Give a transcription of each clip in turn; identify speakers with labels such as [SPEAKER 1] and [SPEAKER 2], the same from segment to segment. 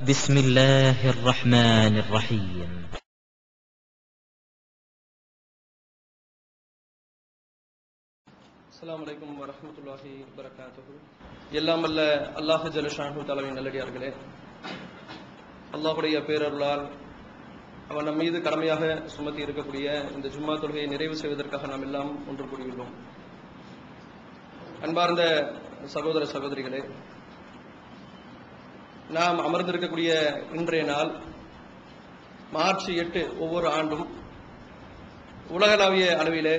[SPEAKER 1] بسم الله الرحمن الرحيم.
[SPEAKER 2] அஸ்ஸலாமு அலைக்கும் வரஹ்மத்துல்லாஹி வபரகாத்துஹு. எல்லாம் வல்ல அல்லாஹ் ஜல்ல ஷானஹு தஆலாவின் நல்லடியார்களே, அல்லாஹ்வுடைய பேரருளால் அவன் நம் மீது கடமையாக சுமத்தி இருக்கக்கூடிய இந்த ஜும்மா தொழுகையை நிறைவு செய்வதற்காக நாம் எல்லாம் ஒன்று கூடியுள்ளோம். அன்பார்ந்த சகோதர சகோதரிகளே, நாம் அமர்ந்திருக்கக்கூடிய இன்றைய நாள் மார்ச் 8 ஒவ்வொரு ஆண்டும் உலகளாவிய அளவிலே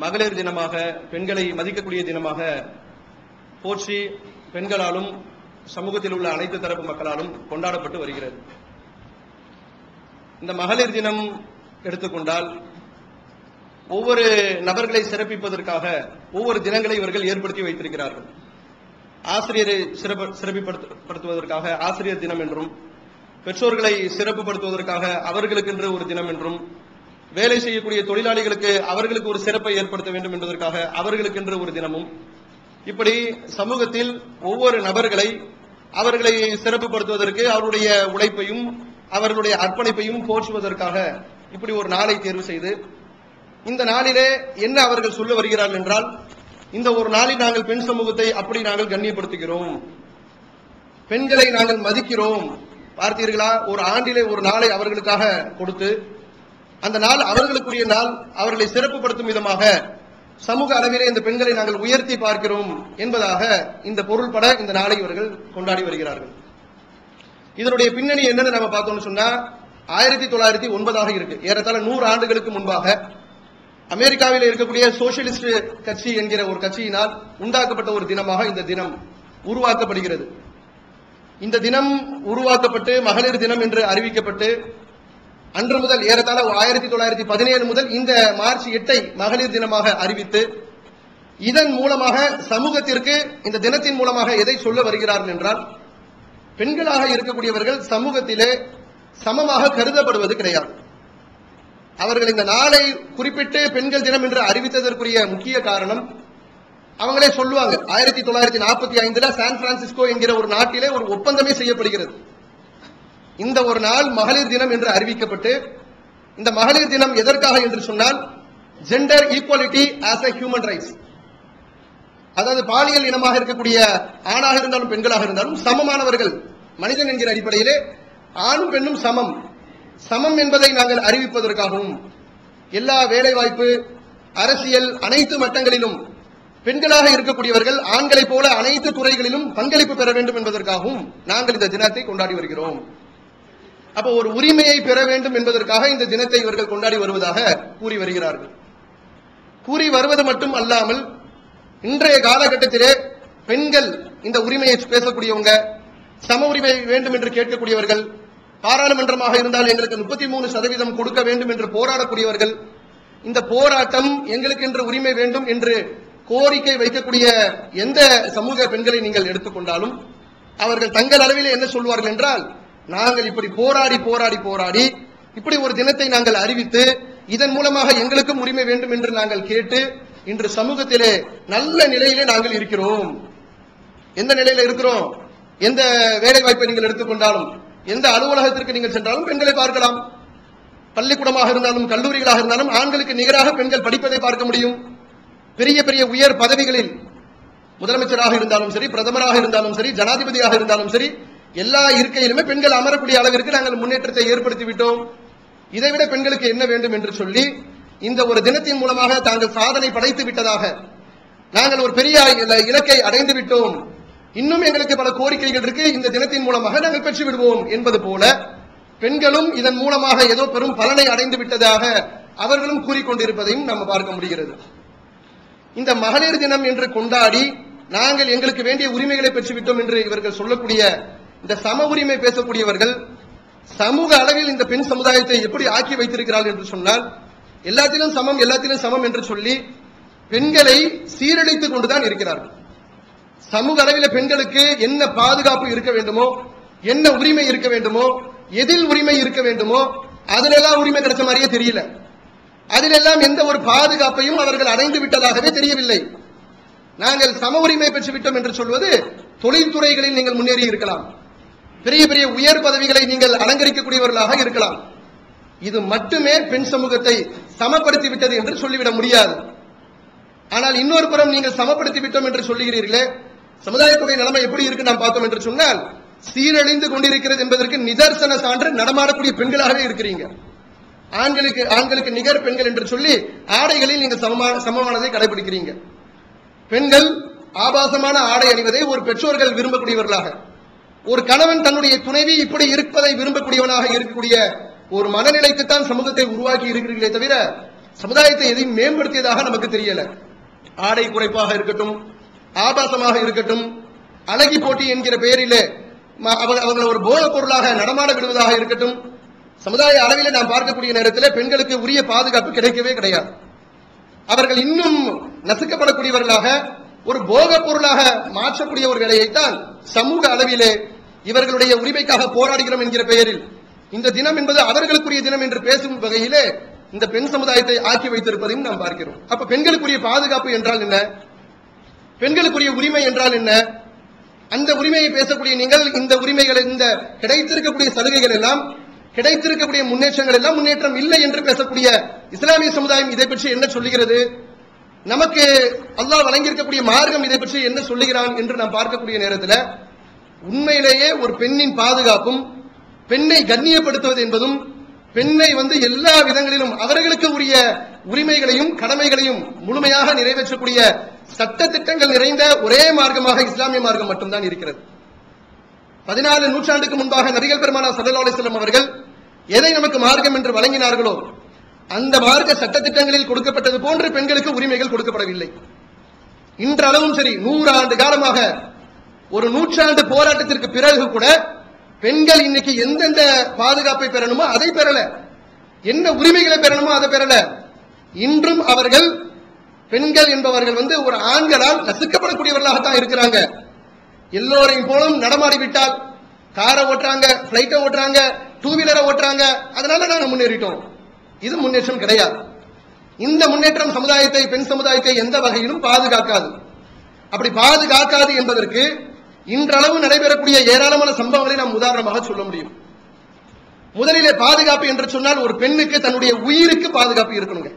[SPEAKER 2] மகளிர் தினமாக, பெண்களை மதிக்கக்கூடிய தினமாக போற்றி பெண்களாலும் சமூகத்தில் உள்ள அனைத்து தரப்பு மக்களாலும் கொண்டாடப்பட்டு வருகிறது. இந்த மகளிர் தினம் எடுத்துக்கொண்டால் ஒவ்வொரு நபர்களை சிறப்பிப்பதற்காக ஒவ்வொரு தினங்களை இவர்கள் ஏற்படுத்தி வைத்திருக்கிறார்கள். ஆசிரியரை சிறப்புப்படுத்துவதற்காக ஆசிரியர் தினம் என்றும், பெற்றோர்களை சிறப்புப்படுத்துவதற்காக அவர்களுக்கென்று ஒரு தினம் என்றும், வேலை செய்யக்கூடிய தொழிலாளிகளுக்கு அவர்களுக்கு ஒரு சிறப்பை ஏற்படுத்த வேண்டும் என்பதற்காக அவர்களுக்கென்று ஒரு தினமும், இப்படி சமூகத்தில் ஒவ்வொரு நபர்களை அவர்களை சிறப்புப்படுத்துவதற்கு அவருடைய உழைப்பையும் அவர்களுடைய அர்ப்பணிப்பையும் போற்றுவதற்காக இப்படி ஒரு நாளை தேர்வு செய்து, இந்த நாளிலே என்ன அவர்கள் சொல்ல வருகிறார்கள் என்றால், இந்த ஒரு நாளில் நாங்கள் பெண் சமூகத்தை அப்படி நாங்கள் கண்ணியப்படுத்துகிறோம், பெண்களை நாங்கள் மதிக்கிறோம். பார்த்தீர்களா, ஒரு ஆண்டிலே ஒரு நாளை அவர்களுக்காக கொடுத்து, அந்த நாள் அவர்களுக்குரிய நாள், அவர்களை சிறப்புப்படுத்தும் விதமாக சமூக அளவிலே இந்த பெண்களை நாங்கள் உயர்த்தி பார்க்கிறோம் என்பதாக இந்த பொருள்பட இந்த நாளை இவர்கள் கொண்டாடி வருகிறார்கள். இதனுடைய பின்னணி என்னன்னு நம்ம பார்த்தோம்னு சொன்னா, 1909 இருக்கு. ஏறத்தாழ 100 ஆண்டுகளுக்கு முன்பாக அமெரிக்காவில் இருக்கக்கூடிய சோசியலிஸ்ட் கட்சி என்கிற ஒரு கட்சியினால் உண்டாக்கப்பட்ட ஒரு தினமாக இந்த தினம் உருவாக்கப்படுகிறது. இந்த தினம் உருவாக்கப்பட்டு மகளிர் தினம் என்று அறிவிக்கப்பட்டு அன்று முதல் ஏறத்தாழ 1917 முதல் இந்த மார்ச் 8 மகளிர் தினமாக அறிவித்து, இதன் மூலமாக சமூகத்திற்கு இந்த தினத்தின் மூலமாக எதை சொல்ல வருகிறார்கள் என்றால், பெண்களாக இருக்கக்கூடியவர்கள் சமூகத்திலே சமமாக கருதப்படுவது கிடையாது. அவர்கள் இந்த நாளை குறிப்பிட்டு பெண்கள் தினம் என்று அறிவித்ததற்குரிய முக்கிய காரணம், அவங்களே சொல்லுவாங்க, 1945 சான் பிரான்சிஸ்கோ என்கிற ஒரு நாட்டிலே ஒரு ஒப்பந்தமே செய்யப்படுகிறது. இந்த ஒரு நாள் மகளிர் தினம் என்று அறிவிக்கப்பட்டு, இந்த மகளிர் தினம் எதற்காக என்று சொன்னால், gender equality as a human rights, அதாவது பாலியல் இனமாக இருக்கக்கூடிய ஆணாக இருந்தாலும் பெண்களாக இருந்தாலும் சமமானவர்கள் மனிதன் என்கிற அடிப்படையிலே ஆணும் பெண்ணும் சமம், சமம் என்பதை நாங்கள் அறிவிப்பதற்காகவும், எல்லா வேலை வாய்ப்பு, அரசியல் அனைத்து மட்டங்களிலும் பெண்களாக இருக்கக்கூடியவர்கள் ஆண்களைப் போல அனைத்து துறைகளிலும் பங்களிப்பு பெற வேண்டும் என்பதற்காகவும் நாங்கள் இந்த தினத்தை கொண்டாடி வருகிறோம். அப்போ ஒரு உரிமையை பெற வேண்டும் என்பதற்காக இந்த தினத்தை இவர்கள் கொண்டாடி வருவதாக கூறி வருகிறார்கள். கூறி வருவது மட்டும் அல்லாமல், இன்றைய காலகட்டத்திலே பெண்கள் இந்த உரிமையை பேசக்கூடியவங்க, சம உரிமை வேண்டும் என்று கேட்கக்கூடியவர்கள், பாராளுமன்றமாக இருந்தால் எங்களுக்கு 33% கொடுக்க வேண்டும் என்று போராடக்கூடியவர்கள், இந்த போராட்டம் எங்களுக்கு என்று உரிமை வேண்டும் என்று கோரிக்கை வைக்கக்கூடிய எந்த சமூக பெண்களை நீங்கள் எடுத்துக்கொண்டாலும் அவர்கள் தங்கள் அளவிலே என்ன சொல்வார்கள் என்றால், நாங்கள் இப்படி போராடி போராடி போராடி இப்படி ஒரு தினத்தை நாங்கள் அறிவித்து, இதன் மூலமாக எங்களுக்கும் உரிமை வேண்டும் என்று நாங்கள் கேட்டு இன்று சமூகத்திலே நல்ல நிலையிலே நாங்கள் இருக்கிறோம். எந்த நிலையில இருக்கிறோம்? எந்த வேலை வாய்ப்பை நீங்கள் எடுத்துக்கொண்டாலும், எந்த அலுவலகத்திற்கு நீங்கள் சென்றாலும் பெண்களை பார்க்கலாம். பள்ளிக்கூடமாக இருந்தாலும் கல்லூரிகளாக இருந்தாலும் ஆண்களுக்கு நிகராக பெண்கள் படிப்பதை பார்க்க முடியும். பெரிய பெரிய உயர் பதவிகளில் முதலமைச்சராக இருந்தாலும் சரி, பிரதமராக இருந்தாலும் சரி, ஜனாதிபதியாக இருந்தாலும் சரி, எல்லா இருக்கையிலுமே பெண்கள் அமரக்கூடிய அளவிற்கு நாங்கள் முன்னேற்றத்தை ஏற்படுத்தி விட்டோம். இதைவிட பெண்களுக்கு என்ன வேண்டும் என்று சொல்லி இந்த ஒரு தினத்தின் மூலமாக தாங்கள் சாதனை படைத்து விட்டதாக, நாங்கள் ஒரு பெரிய இலக்கை அடைந்து விட்டோம், இன்னும் எங்களுக்கு பல கோரிக்கைகள் இருக்கு, இந்த தினத்தின் மூலமாக நாங்கள் பெற்று விடுவோம் என்பது போல பெண்களும் இதன் மூலமாக ஏதோ பெரும் பலனை அடைந்து விட்டதாக அவர்களும் கூறிக்கொண்டிருப்பதையும் நம்ம பார்க்க முடிகிறது. இந்த மகளிர் தினம் என்று கொண்டாடி நாங்கள் எங்களுக்கு வேண்டிய உரிமைகளை பெற்றுவிட்டோம் என்று இவர்கள் சொல்லக்கூடிய இந்த சம உரிமை பேசக்கூடியவர்கள் சமூக அளவில் இந்த பெண் சமுதாயத்தை எப்படி ஆக்கி வைத்திருக்கிறார்கள் என்று சொன்னால், எல்லாத்திலும் சமம் எல்லாத்திலும் சமம் என்று சொல்லி பெண்களை சீரழித்துக் கொண்டுதான் இருக்கிறார்கள். சமூக அளவில் பெண்களுக்கு என்ன பாதுகாப்பு இருக்க வேண்டுமோ, என்ன உரிமை இருக்க வேண்டுமோ, எதில் உரிமை இருக்க வேண்டுமோ அதிலெல்லாம் உரிமை கிடைச்ச மாதிரியே தெரியல. அதிலெல்லாம் எந்த ஒரு பாதுகாப்பையும் அவர்கள் அடைந்து விட்டதாகவே தெரியவில்லை. நாங்கள் சம உரிமை பெற்று விட்டோம் என்று சொல்வது தொழில்துறைகளில் நீங்கள் முன்னேறி இருக்கலாம், பெரிய பெரிய உயர் பதவிகளை நீங்கள் அலங்கரிக்கக்கூடியவர்களாக இருக்கலாம். இது மட்டுமே பெண் சமூகத்தை சமப்படுத்தி விட்டது என்று சொல்லிவிட முடியாது. ஆனால் இன்னொரு புறம் நீங்கள் சமப்படுத்தி விட்டோம் என்று சொல்லுகிறீர்களே, சமுதாயத்துடைய நிலைமை எப்படி இருக்கு நாம் பார்த்தோம் என்று சொன்னால் சீரழிந்து கொண்டிருக்கிறது என்பதற்கு நிதர்சன சான்று நடமாடக்கூடிய பெண்களாகவே இருக்கிறீங்க. ஆண்களுக்கு நிகர் பெண்கள் என்று சொல்லி ஆடைகளில் நீங்கள் சமமானதை கடைபிடிக்கிறீங்க. பெண்கள் ஆபாசமான ஆடை அணிவதை ஒரு பெற்றோர்கள் விரும்பக்கூடியவர்களாக, ஒரு கணவன் தன்னுடைய துணைவி இப்படி இருப்பதை விரும்பக்கூடியவனாக இருக்கக்கூடிய ஒரு மனநிலைக்குத்தான் சமூகத்தை உருவாக்கி இருக்கிறீர்களே தவிர சமுதாயத்தை எதையும் மேம்படுத்தியதாக நமக்கு தெரியல. ஆடை குறைப்பாக இருக்கட்டும், ஆபாசமாக இருக்கட்டும், அழகி போட்டி என்கிற பெயரிலே அவங்களை ஒரு போத பொருளாக நடமாட விடுவதாக இருக்கட்டும், சமுதாய அளவில் நாம் பார்க்கக்கூடிய நேரத்தில் பெண்களுக்கு உரிய பாதுகாப்பு கிடைக்கவே கிடையாது. அவர்கள் இன்னும் நசுக்கப்படக்கூடியவர்களாக, ஒரு போக பொருளாக மாற்றக்கூடிய ஒரு வேலையைத்தான் சமூக அளவிலே இவர்களுடைய உரிமைக்காக போராடுகிறோம் என்கிற பெயரில் இந்த தினம் என்பது அவர்களுக்குரிய தினம் என்று பேசும் வகையிலே இந்த பெண் சமுதாயத்தை ஆக்கி வைத்திருப்பதையும் நாம் பார்க்கிறோம். அப்ப பெண்களுக்குரிய பாதுகாப்பு என்றால் என்ன, பெண்களுக்குரிய உரிமை என்றால் என்ன? அந்த உரிமையை பேசக்கூடிய நீங்கள் இந்த உரிமைகள், இந்த கிடைத்திருக்கக்கூடிய சலுகைகள் எல்லாம், கிடைத்திருக்கக்கூடிய முன்னேற்றங்கள் எல்லாம் முன்னேற்றம் இல்லை என்று பேசக்கூடிய இஸ்லாமிய சமுதாயம் இதை பற்றி என்ன சொல்லுகிறது? நமக்கு அல்லாஹ் வழங்கியிருக்கக்கூடிய மார்க்கம் இதை பற்றி என்ன சொல்லுகிறான் என்று நாம் பார்க்கக்கூடிய நேரத்தில் உண்மையிலேயே ஒரு பெண்ணின் பாதுகாப்பும், பெண்ணை கண்ணியப்படுத்துவது என்பதும், பெண்ணை எல்லா விதங்களிலும் அவர்களுக்கு உரிய உரிமைகளையும் கடமைகளையும் முழுமையாக நிறைவேற்றக்கூடிய சட்ட திட்டங்கள் நிறைந்த ஒரே மார்க்கமாக இஸ்லாமிய மார்க்கம் மட்டும்தான் இருக்கிறது. 14 நூற்றாண்டுக்கு முன்பாக நபிகள் பெருமானார் ஸல்லல்லாஹு அலைஹி வஸல்லம் அவர்கள் எதை நமக்கு மார்க்கம் என்று வழங்கினார்களோ அந்த மார்க்க சட்ட திட்டங்களில் கொடுக்கப்பட்டது போன்று பெண்களுக்கு உரிமைகள் கொடுக்கப்படவில்லை. இன்றளவும் சரி, 100 ஆண்டு காலமாக, ஒரு நூற்றாண்டு போராட்டத்திற்கு பிறகு கூட பெண்கள் இன்னைக்கு எந்தெந்த பாதுகாப்பை பெறணுமோ அதை பெறல, என்ன உரிமைகளை பெறணுமோ அதை பெறல. இன்றும் அவர்கள், பெண்கள் என்பவர்கள் ஒரு ஆண்களால் நசுக்கப்படக்கூடியவர்களாகத்தான் இருக்கிறாங்க. எல்லோரையும் போலும் நடமாடிவிட்டால், காரை ஓட்டுறாங்க, பிளைட்டை ஓட்டுறாங்க, டூ வீலரை ஓட்டுறாங்க, அதனால நாங்க முன்னேறிட்டோம். இது முன்னேற்றம் கிடையாது. இந்த முன்னேற்றம் சமுதாயத்தை, பெண் சமுதாயத்தை எந்த வகையிலும் பாதுகாக்காது. அப்படி பாதுகாக்காது என்பதற்கு இன்றளவு நடைபெறக்கூடிய ஏராளமான சம்பவங்களை நாம் உதாரணமாக சொல்ல முடியும். முதலிலே பாதுகாப்பு என்று சொன்னால் ஒரு பெண்ணுக்கு தன்னுடைய உயிருக்கு பாதுகாப்பு இருக்கணுங்க.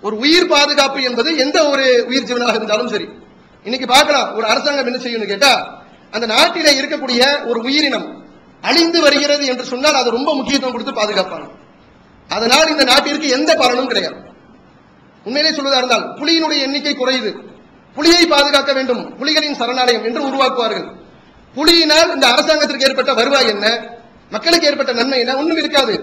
[SPEAKER 2] ஒரு உயிர் பாதுகாப்பு என்பது எந்த ஒரு உயிர் ஜீவனாக இருந்தாலும் சரி. இன்னைக்கு பார்க்கலாம், ஒரு அரசாங்கம் என்ன செய்யணும் கேட்டா, அந்த நாட்டிலே இருக்கக்கூடிய ஒரு உயிரினம் அழிந்து வருகிறது என்று சொன்னால் அது ரொம்ப முக்கியத்துவம் கொடுத்து பாதுகாப்பாங்க. அதனால் இந்த நாட்டிற்கு எந்த பலனும் கிடையாது. உண்மையிலே சொல்வதா இருந்தால் புலியினுடைய எண்ணிக்கை குறையுது, புலியை பாதுகாக்க வேண்டும், புலிகளின் சரணாலயம் என்று உருவாக்குவார்கள். புலியினால் இந்த அரசாங்கத்திற்கு ஏற்பட்ட வருவாய் என்ன, மக்களுக்கு ஏற்பட்ட நன்மை என்ன? ஒன்றும் இருக்காது.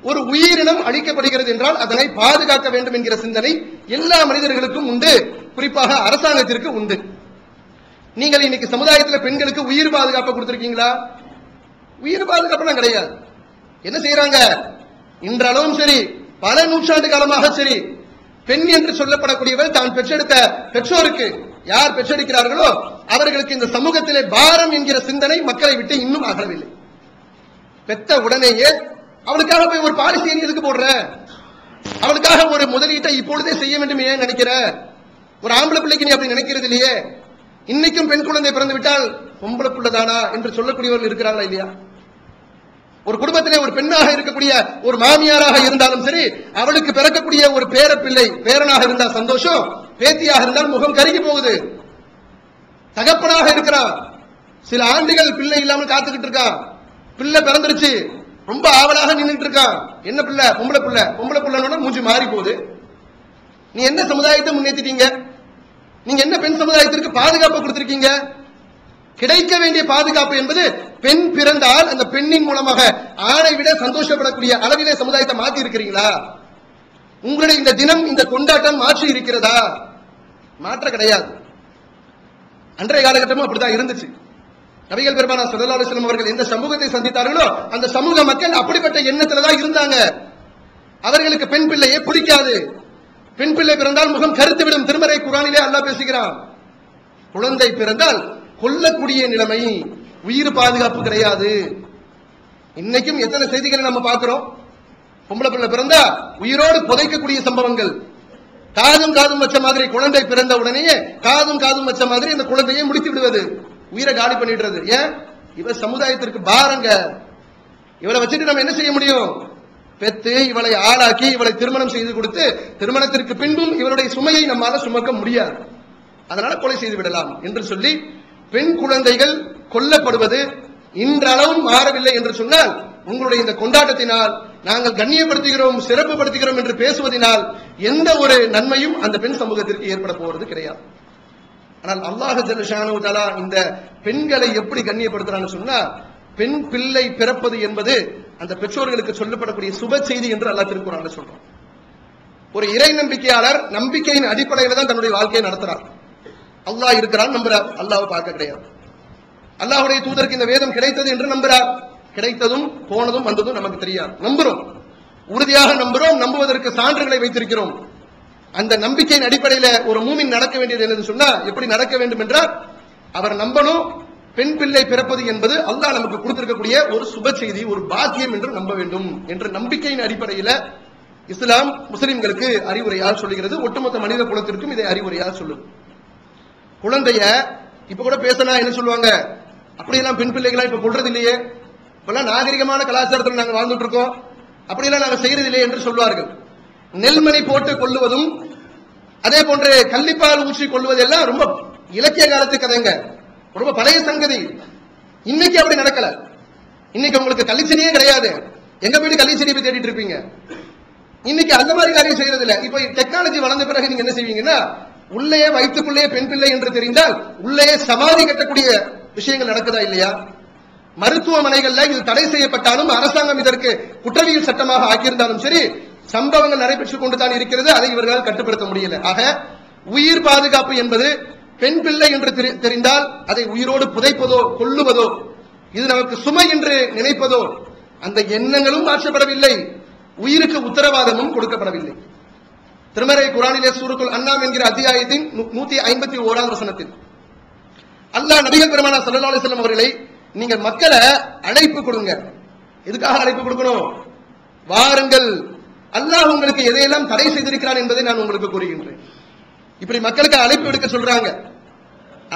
[SPEAKER 2] ஒரு உயிரினம் அழிக்கப்படுகிறது என்றால் அதனை பாதுகாக்க வேண்டும் என்கிற சிந்தனை எல்லா மனிதர்களுக்கும் உண்டு, குறிப்பாக அரசாங்கத்திற்கு உண்டு. நீங்கள் இன்னைக்கு சமுதாயத்தில் பெண்களுக்கு உயிர் பாதுகாப்பு கொடுத்திருக்கீங்களா? உயிர் பாதுகாப்புலாம் கிடையாது. என்ன செய்யறாங்க? இன்றளவும் சரி, பல நூற்றாண்டு காலமாக சரி, பெண் என்று சொல்லப்படக்கூடியவர் தான் பெற்றெடுத்த பெற்றோருக்கு, யார் பெற்றெடுக்கிறார்களோ அவர்களுக்கு இந்த சமூகத்திலே பாரம் என்கிற சிந்தனை மக்களை விட்டு இன்னும் அகலவில்லை. பெத்த உடனேயே அவளுக்காக போய் ஒரு பாலிசி எதுக்கு போடுற, அவளுக்காக ஒரு முதலீட்டை இப்பொழுதே செய்ய வேண்டும் ஏன் நினைக்கிற? ஒரு ஆம்பளை பிள்ளைக்கு நீ அப்படி நினைக்கிறது இல்லையே. இன்னைக்கும் பெண் குழந்தை பிறந்து விட்டால் பொம்பளை பிள்ளைதானா என்று சொல்லக்கூடியவர்கள் இருக்கிறாங்களா இல்லையா? ஒரு குடும்பத்திலே ஒரு பெண்ணாக இருக்கக்கூடிய ஒரு மாமியாராக இருந்தாலும் சரி, அவளுக்கு பிறக்கக்கூடிய ஒரு பேர பிள்ளை, பேரனாக இருந்தால் சந்தோஷம், பேத்தியாக இருந்தால் முகம் கருகி போகுது. தகப்பனாக இருக்கிறான், சில ஆண்டுகள் பிள்ளை இல்லாமல் காத்துக்கிட்டு இருக்கான், பிள்ளை பிறந்துருச்சு, ரொம்ப ஆவலாக நின்றுட்டு இருக்கான். என்ன பிள்ளை? பொம்பளை பிள்ளை. பொம்பளை பிள்ளைனோட மூஞ்சி மாறி போகுது. நீ என்ன சமுதாயத்தை முன்னேற்றிட்டீங்க? நீங்க என்ன பெண் சமுதாயத்திற்கு பாதுகாப்பு கொடுத்திருக்கீங்க? கிடைக்க வேண்டிய பாதுகாப்பு என்பது பெண் பிறந்தால் அந்த பெண்ணின் மூலமாக ஆணை விட சந்தோஷப்படக்கூடிய அளவிலே சமுதாயத்தை மாற்றி இருக்கிறீங்களா? உங்களுடைய இந்த தினம், இந்த கொண்டாட்டம் மாற்றி இருக்கிறதா? மாற்ற கிடையாது. அன்றைய காலகட்டமும் அப்படித்தான் இருந்துச்சு. நபிகள் பெருமானார் ஸல்லல்லாஹு அலைஹி வஸல்லம் அவர்கள் எந்த சமூகத்தை சந்தித்தார்களோ அந்த சமூக மக்கள் அப்படிப்பட்ட எண்ணத்துல தான் இருந்தாங்க. அவர்களுக்கு பெண் பிள்ளையே பிடிக்காது. பெண் பிள்ளை பிறந்தால் முகம் கருத்துவிடும். திருமறை குர்ஆனிலே அல்லாஹ் பேசுகிறான். குழந்தை பிறந்தால் கொல்லக்கூடிய நிலைமை, உயிர் பாதுகாப்பு கிடையாது. இன்னைக்கும் எத்தனை செய்திகளை நம்ம பார்க்கிறோம். பொம்பளை பிள்ளை பிறந்தா உயிரோடு புதைக்கக்கூடிய சம்பவங்கள். காதும் வச்ச மாதிரி குழந்தை பிறந்த உடனேயே காதும் வச்ச மாதிரி அந்த குழந்தையை முடித்து விடுவது, உயிரை காலி பண்ணிடுறது. ஏன்? இவ சமுதாயத்திற்கு பாருங்க. இவளை வச்சுட்டு நம்ம என்ன செய்ய முடியும்? பெத்து இவளை ஆளாக்கி இவளை திருமணம் செய்து கொடுத்து திருமணத்திற்கு பின்பும் இவருடைய சுமையை நம்மால சுமக்க முடியாது, அதனால கொலை செய்து விடலாம் என்று சொல்லி பெண் குழந்தைகள் கொல்லப்படுவது இன்றளவும் மாறவில்லை என்று சொன்னால், உங்களுடைய இந்த கொண்டாட்டத்தினால் நாங்கள் கண்ணியப்படுத்துகிறோம் சிறப்புப்படுத்துகிறோம் என்று பேசுவதனால் எந்த ஒரு நன்மையும் அந்த பெண் சமூகத்திற்கு ஏற்பட போவது கிடையாது. ஆனால் அல்லாஹ் ஜல்ல ஷானஹு தஆலா இந்த பெண்களை எப்படி கண்ணியப்படுத்துறான்னு சொன்னா, பெண் பிள்ளை பிறப்பது என்பது அந்த பெற்றோர்களுக்கு சொல்லப்படக்கூடிய சுப செய்தி என்று அல்லாஹ் திருக்குர்ஆன்ல சொல்றான். ஒரு இறை நம்பிக்கையாளர் நம்பிக்கையின் அடிப்படையில் தான் தன்னுடைய வாழ்க்கையை நடத்துறார். அல்லாஹ் இருக்கிறான் நம்புறார், அல்லாஹ்வை பார்க்க கிடையாது. அல்லாஹ்வுடைய தூதருக்கு இந்த வேதம் கிடைத்தது என்று நம்புறார். கிடைத்ததும் போனதும் வந்ததும் நமக்கு தெரியாது, நம்புறோம், உறுதியாக நம்புறோம், நம்புவதற்கு சான்றுகளை வைத்திருக்கிறோம். அந்த நம்பிக்கையின் அடிப்படையில் ஒரு மூமின் நடக்க வேண்டியது என்னன்னு சொன்னா, எப்படி நடக்க வேண்டும் என்றால், அவர் நம்பணும் பெண் பிள்ளை பிறப்பது என்பது அல்லாஹ் நமக்கு கொடுத்திருக்கக்கூடிய ஒரு சுப செய்தி, ஒரு பாக்கியம் என்று நம்ப வேண்டும் என்ற நம்பிக்கையின் அடிப்படையில் இஸ்லாம் முஸ்லிம்களுக்கு அறிவுரையாக சொல்லுகிறது. ஒட்டுமொத்த மனித குலத்திற்கும் இதை அறிவுரையாக சொல்லுது. குழந்தைய இப்ப கூட பேசினா என்ன சொல்லுவாங்க, அப்படியெல்லாம் பெண் பிள்ளைகளா இப்ப கொள்றது இல்லையே, இப்பெல்லாம் நாகரிகமான கலாச்சாரத்தில் நாங்கள் வாழ்ந்துட்டு இருக்கோம், அப்படியெல்லாம் நாங்கள் செய்யறது இல்லையே என்று சொல்வார்கள். நெல்மணி போட்டு கொள்ளுவதும் அதே போன்று கள்ளிப்பால் ஊற்றி கொள்வது எல்லாம் ரொம்ப இலக்கிய காலத்து கதைங்க, ரொம்ப பழைய சங்கதி. இன்னைக்கு அப்படி நடக்கல. இன்னைக்கு உங்களுக்கு கள்ளிச்செடியே கிடையாது, எங்க போயிட்டு கள்ளிச்செடியை போய் தேடிட்டு இருப்பீங்க. இன்னைக்கு அந்த மாதிரி காரியம் செய்யறது இல்ல. இப்ப டெக்னாலஜி வளர்ந்த பிறகு நீங்க என்ன செய்வீங்கன்னா, உள்ளே வயிற்றுக்குள்ளே பெண் பிள்ளை என்று தெரிந்தால் உள்ளே சமாதி கட்டக்கூடிய விஷயங்கள் நடக்குதா இல்லையா? மருத்துவமனைகள்ல இது தடை செய்யப்பட்டாலும் அரசாங்கம் இதற்கு குற்றவியல் சட்டமாக ஆக்கியிருந்தாலும் சரி, சம்பவங்கள் நடைபெற்றுக் கொண்டுதான் இருக்கிறது. அதை இவர்களால் கட்டுப்படுத்த முடியல. ஆக உயிர் பாதுகாப்பு என்பது பெண் பிள்ளை என்று தெரிந்தால் அதை உயிரோடு புதைப்பதோ கொல்லுவதோ, இது நமக்கு சுமை என்று நினைப்பதோ, அந்த எண்ணங்களும் மாற்றப்படவில்லை, உயிருக்கு உத்தரவாதமும் கொடுக்கப்படவில்லை. திருமறை குர்ஆனிலே சூரத்துல் அன்ஆம் என்கிற அத்தியாயத்தின் 151வது வசனத்தில் அல்லாஹ் நபிகள் பெருமானார் ஸல்லல்லாஹு அலைஹி வஸல்லம் அவர்களை, நீங்கள் மக்களை அழைப்பு கொடுங்க. எதுக்காக அழைப்பு கொடுக்கணும்? வாருங்கள், அல்லாஹ் உங்களுக்கு எதையெல்லாம் தடை செய்திருக்கிறான் என்பதை நான் உங்களுக்கு கூறுகின்றேன். இப்படி மக்களுக்கு அழைப்பு எடுக்க சொல்றாங்க.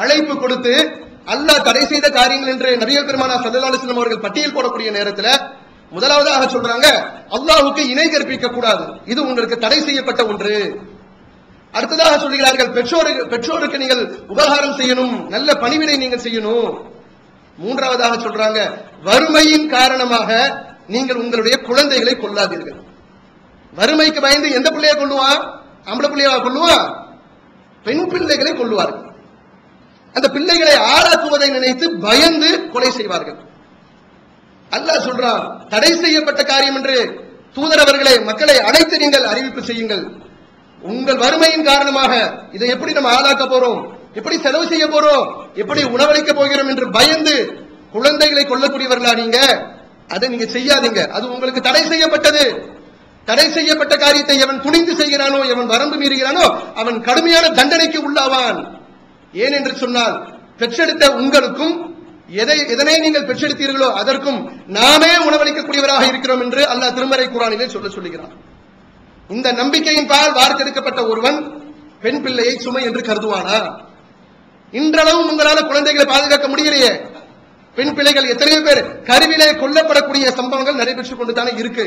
[SPEAKER 2] அழைப்பு கொடுத்து அல்லாஹ் தடை செய்த காரியங்கள் என்று நபிகள் பெருமானார் ஸல்லல்லாஹு அலைஹி வஸல்லம் அவர்கள் பட்டியல் போடக்கூடிய நேரத்தில் முதலாவதாக சொல்றாங்க, அல்லாஹ்வுக்கு இணை கற்பிக்க கூடாது, இது உங்களுக்கு தடை செய்யப்பட்ட ஒன்று. அடுத்ததாக சொல்கிறார்கள், பெற்றோருக்கு நீங்கள் உபகாரம் செய்யணும், நல்ல பணிவிடை நீங்கள் செய்யணும். மூன்றாவதாக சொல்றாங்க, வறுமையின் காரணமாக நீங்கள் உங்களுடைய குழந்தைகளை கொல்லாதீர்கள். வறுமைக்கு பயந்து எந்த பிள்ளையை கொள்ளுவான்? ஆம்பளை பிள்ளையா கொள்ளுவான்? பெண் பிள்ளைகளை கொள்ளுவார்கள். அந்த பிள்ளைகளை ஆளாக்குவதை நினைத்து பயந்து கொலை செய்வார்கள். அல்லாஹ் சொல்றான், தடை செய்யப்பட்ட காரியம் என்று தூதர் அவர்களை மக்களை அழைத்து நீங்கள் அறிவிப்பு செய்யுங்கள். உங்கள் வறுமையின் காரணமாக இதை எப்படி நம்ம ஆளாக்க போறோம், எப்படி செலவு செய்ய போறோம், எப்படி உணவளிக்க போகிறோம் என்று பயந்து குழந்தைகளை கொல்லக்கூடியவர்களா நீங்க? அதை நீங்க செய்யாதீங்க, அது உங்களுக்கு தடை செய்யப்பட்டது. தடை செய்யப்பட்ட காரியத்தை எவன் துணிந்து செய்கிறானோ, எவன் வரம்பு மீறுகிறானோ, அவன் கடுமையான தண்டனைக்கு உள்ளாவான். ஏன் என்று சொன்னால், பெற்றெடுத்த உங்களுக்கும் எதனை நீங்கள் பெற்றெடுத்தீர்களோ அதற்கும் நாமே உணவளிக்கக்கூடியவராக இருக்கிறோம் என்று அல்லாஹ் திருமறை குர்ஆனிலே சொல்லுகிறான். இந்த நம்பிக்கையின் பால் வார்த்தெடுக்கப்பட்ட ஒருவன் பெண் பிள்ளையை சுமை என்று கருதுவானா? இன்றளவும் உங்களால குழந்தைகளை பாதுகாக்க முடியலையே. பெண் பிள்ளைகள் எத்தனையோ பேர் கருவிலே கொல்லப்படக்கூடிய சம்பவங்கள் நடைபெற்றுக் கொண்டுதானே இருக்கு.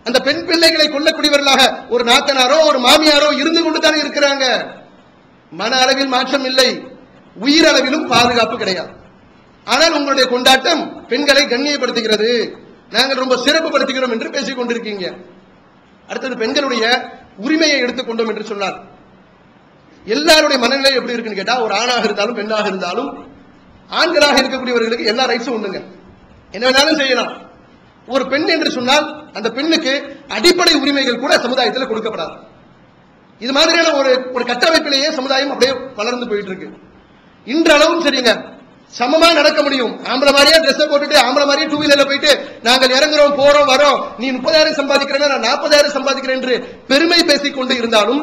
[SPEAKER 2] அந்த பெண் பிள்ளைகளை கொல்லக்கூடியவர்களாக ஒரு நாத்தனாரோ ஒரு மாமியாரோ இருந்து கொண்டுதானே இருக்கிறாங்க. மன அளவில் மாற்றம் இல்லை, உயிரளவிலும் பாதுகாப்பு கிடையாது. ஆனால் உங்களுடைய கொண்டாட்டம் பெண்களை கண்ணியப்படுத்துகிறது, நாங்கள் ரொம்ப சிறப்புப்படுத்துகிறோம் என்று பேசிக் கொண்டிருக்கீங்க. அடுத்தது பெண்களுடைய உரிமையை எடுத்துக்கொண்டோம் என்று சொன்னார். எல்லாருடைய மனநிலை எப்படி இருக்குன்னு கேட்டா, ஒரு ஆணாக இருந்தாலும் பெண்ணாக இருந்தாலும் ஆண்களாக இருக்கக்கூடியவர்களுக்கு எல்லா ரைட்ஸும் உண்டுங்க, என்ன வேணாலும் செய்யலாம். ஒரு பெண் என்று சொன்னால் அந்த பெண்ணுக்கு அடிப்படை உரிமைகள் கூட சமுதாயத்தில் கொடுக்கப்படாது. இது மாதிரியான ஒரு கட்டமைப்பிலேயே சமுதாயம் அப்படியே வளர்ந்து போயிட்டு இருக்கு. இன்றளவும் சரிங்க, சமமா நடக்க முடியும். ஆம்பளை மாதிரியே ட்ரெஸ் போட்டுட்டு ஆம்பளை மாதிரியே டூ வீலர்ல போயிட்டு நாங்கள் இறங்குறோம் போறோம் வரோம், நீ 30,000 சம்பாதிக்கிறேன் நான் 40,000 சம்பாதிக்கிறேன் என்று பெருமை பேசிக் கொண்டு இருந்தாலும்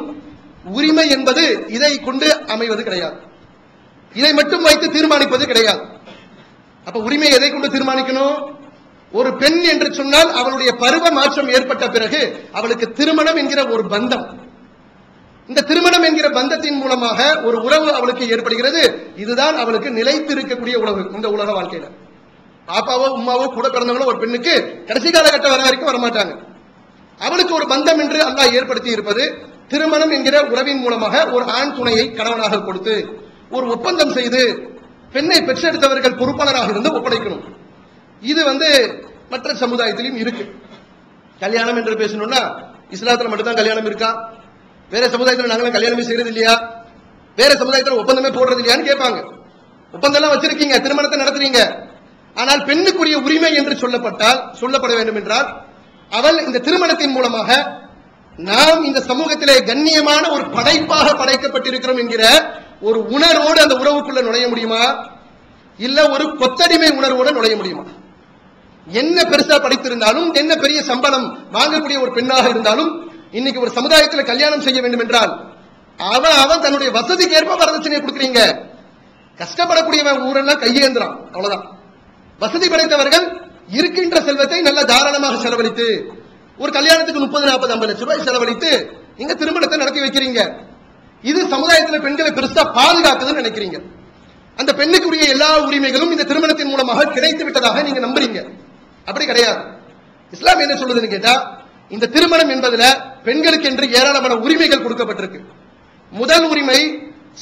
[SPEAKER 2] உரிமை என்பது இதை கொண்டு அமைவது கிடையாது, இதை மட்டும் வைத்து தீர்மானிப்பது கிடையாது. அப்ப உரிமை எதை கொண்டு தீர்மானிக்கணும்? ஒரு பெண் என்று சொன்னால் அவளுடைய பருவ மாற்றம் ஏற்பட்ட பிறகு அவளுக்கு திருமணம் என்கிற ஒரு பந்தம், இந்த திருமணம் என்கிற பந்தத்தின் மூலமாக ஒரு உறவு அவளுக்கு ஏற்படுகிறது. இதுதான் அவளுக்கு நிலைத்து இருக்கக்கூடிய உலகம் இந்த உலக வாழ்க்கையில. பாப்பாவோ உமாவோ கூட பிறந்தவங்களோ ஒரு பெண்ணுக்கு கடைசி காலகட்டம் வர வரைக்கும் வரமாட்டாங்க. அவளுக்கு ஒரு பந்தம் என்று அல்லாஹ் ஏற்படுத்தி இருப்பது திருமணம் என்கிற உறவின் மூலமாக ஒரு ஆண் துணையை கணவனாக கொடுத்து ஒரு ஒப்பந்தம் செய்து பெண்ணை பெற்றெடுத்தவர்கள் பொறுப்பாளராக இருந்து ஒப்படைக்கணும். இது மற்ற சமுதாயத்திலும் இருக்கு. கல்யாணம் என்று பேசணும்னா இஸ்லாத்துல மட்டும்தான் கல்யாணம் இருக்கா? வேற சமுதாயத்தில் நாங்களும் கல்யாணமே செய்யறது இல்லையா? வேற சமுதாயத்தில் ஒப்பந்தமே போடுறது இல்லையான்னு கேட்பாங்க. ஒப்பந்தம் எல்லாம் வச்சிருக்கீங்க, திருமணத்தை நடத்துறீங்க. ஆனால் பெண்ணுக்குரிய உரிமை என்று சொல்லப்பட வேண்டும் என்றால் அவள் இந்த திருமணத்தின் மூலமாக நாம் இந்த சமூகத்திலே கண்ணியமான ஒரு படைப்பாக படைக்கப்பட்டிருக்கிறோம் என்கிற ஒரு உணர்வோடு அந்த உறவுக்குள்ள நுழைய முடியுமா? இல்ல ஒரு கொத்தடிமை உணர்வோடு நுழைய முடியுமா? என்ன பெருசா படித்திருந்தாலும், என்ன பெரிய சம்பளம் வாங்கக்கூடிய ஒரு பெண்ணாக இருந்தாலும், இன்னைக்கு ஒரு சமுதாயத்தில் கல்யாணம் செய்ய வேண்டும் என்றால் அவன் தன்னுடைய வசதிக்கு ஏற்ப வரதட்சணையை கொடுக்குறீங்க. கஷ்டப்படக்கூடியவன் ஊரெல்லாம் கையேந்திரான், அவ்வளவுதான். வசதி படைத்தவர்கள் இருக்கின்ற செல்வத்தை நல்ல தாராளமாக செலவழித்து ஒரு கல்யாணத்துக்கு 30, 40, 50 லட்சம் ரூபாய் செலவழித்து நீங்க திருமணத்தை நடத்தி வைக்கிறீங்க. இது சமுதாயத்தில் பெண்களை பெருசா பாதுகாக்குதுன்னு நினைக்கிறீங்க. அந்த பெண்ணுக்குரிய எல்லா உரிமைகளும் இந்த திருமணத்தின் மூலமாக கிடைத்து விட்டதாக நீங்க நம்புறீங்க. அப்படி கிடையாது. இஸ்லாம் என்ன சொல்லுதுன்னு கேட்டா, இந்த திருமணம் என்பதுல பெண்களுக்கு என்று ஏராளமான உரிமைகள் கொடுக்கப்பட்டிருக்கு. முதல் உரிமை,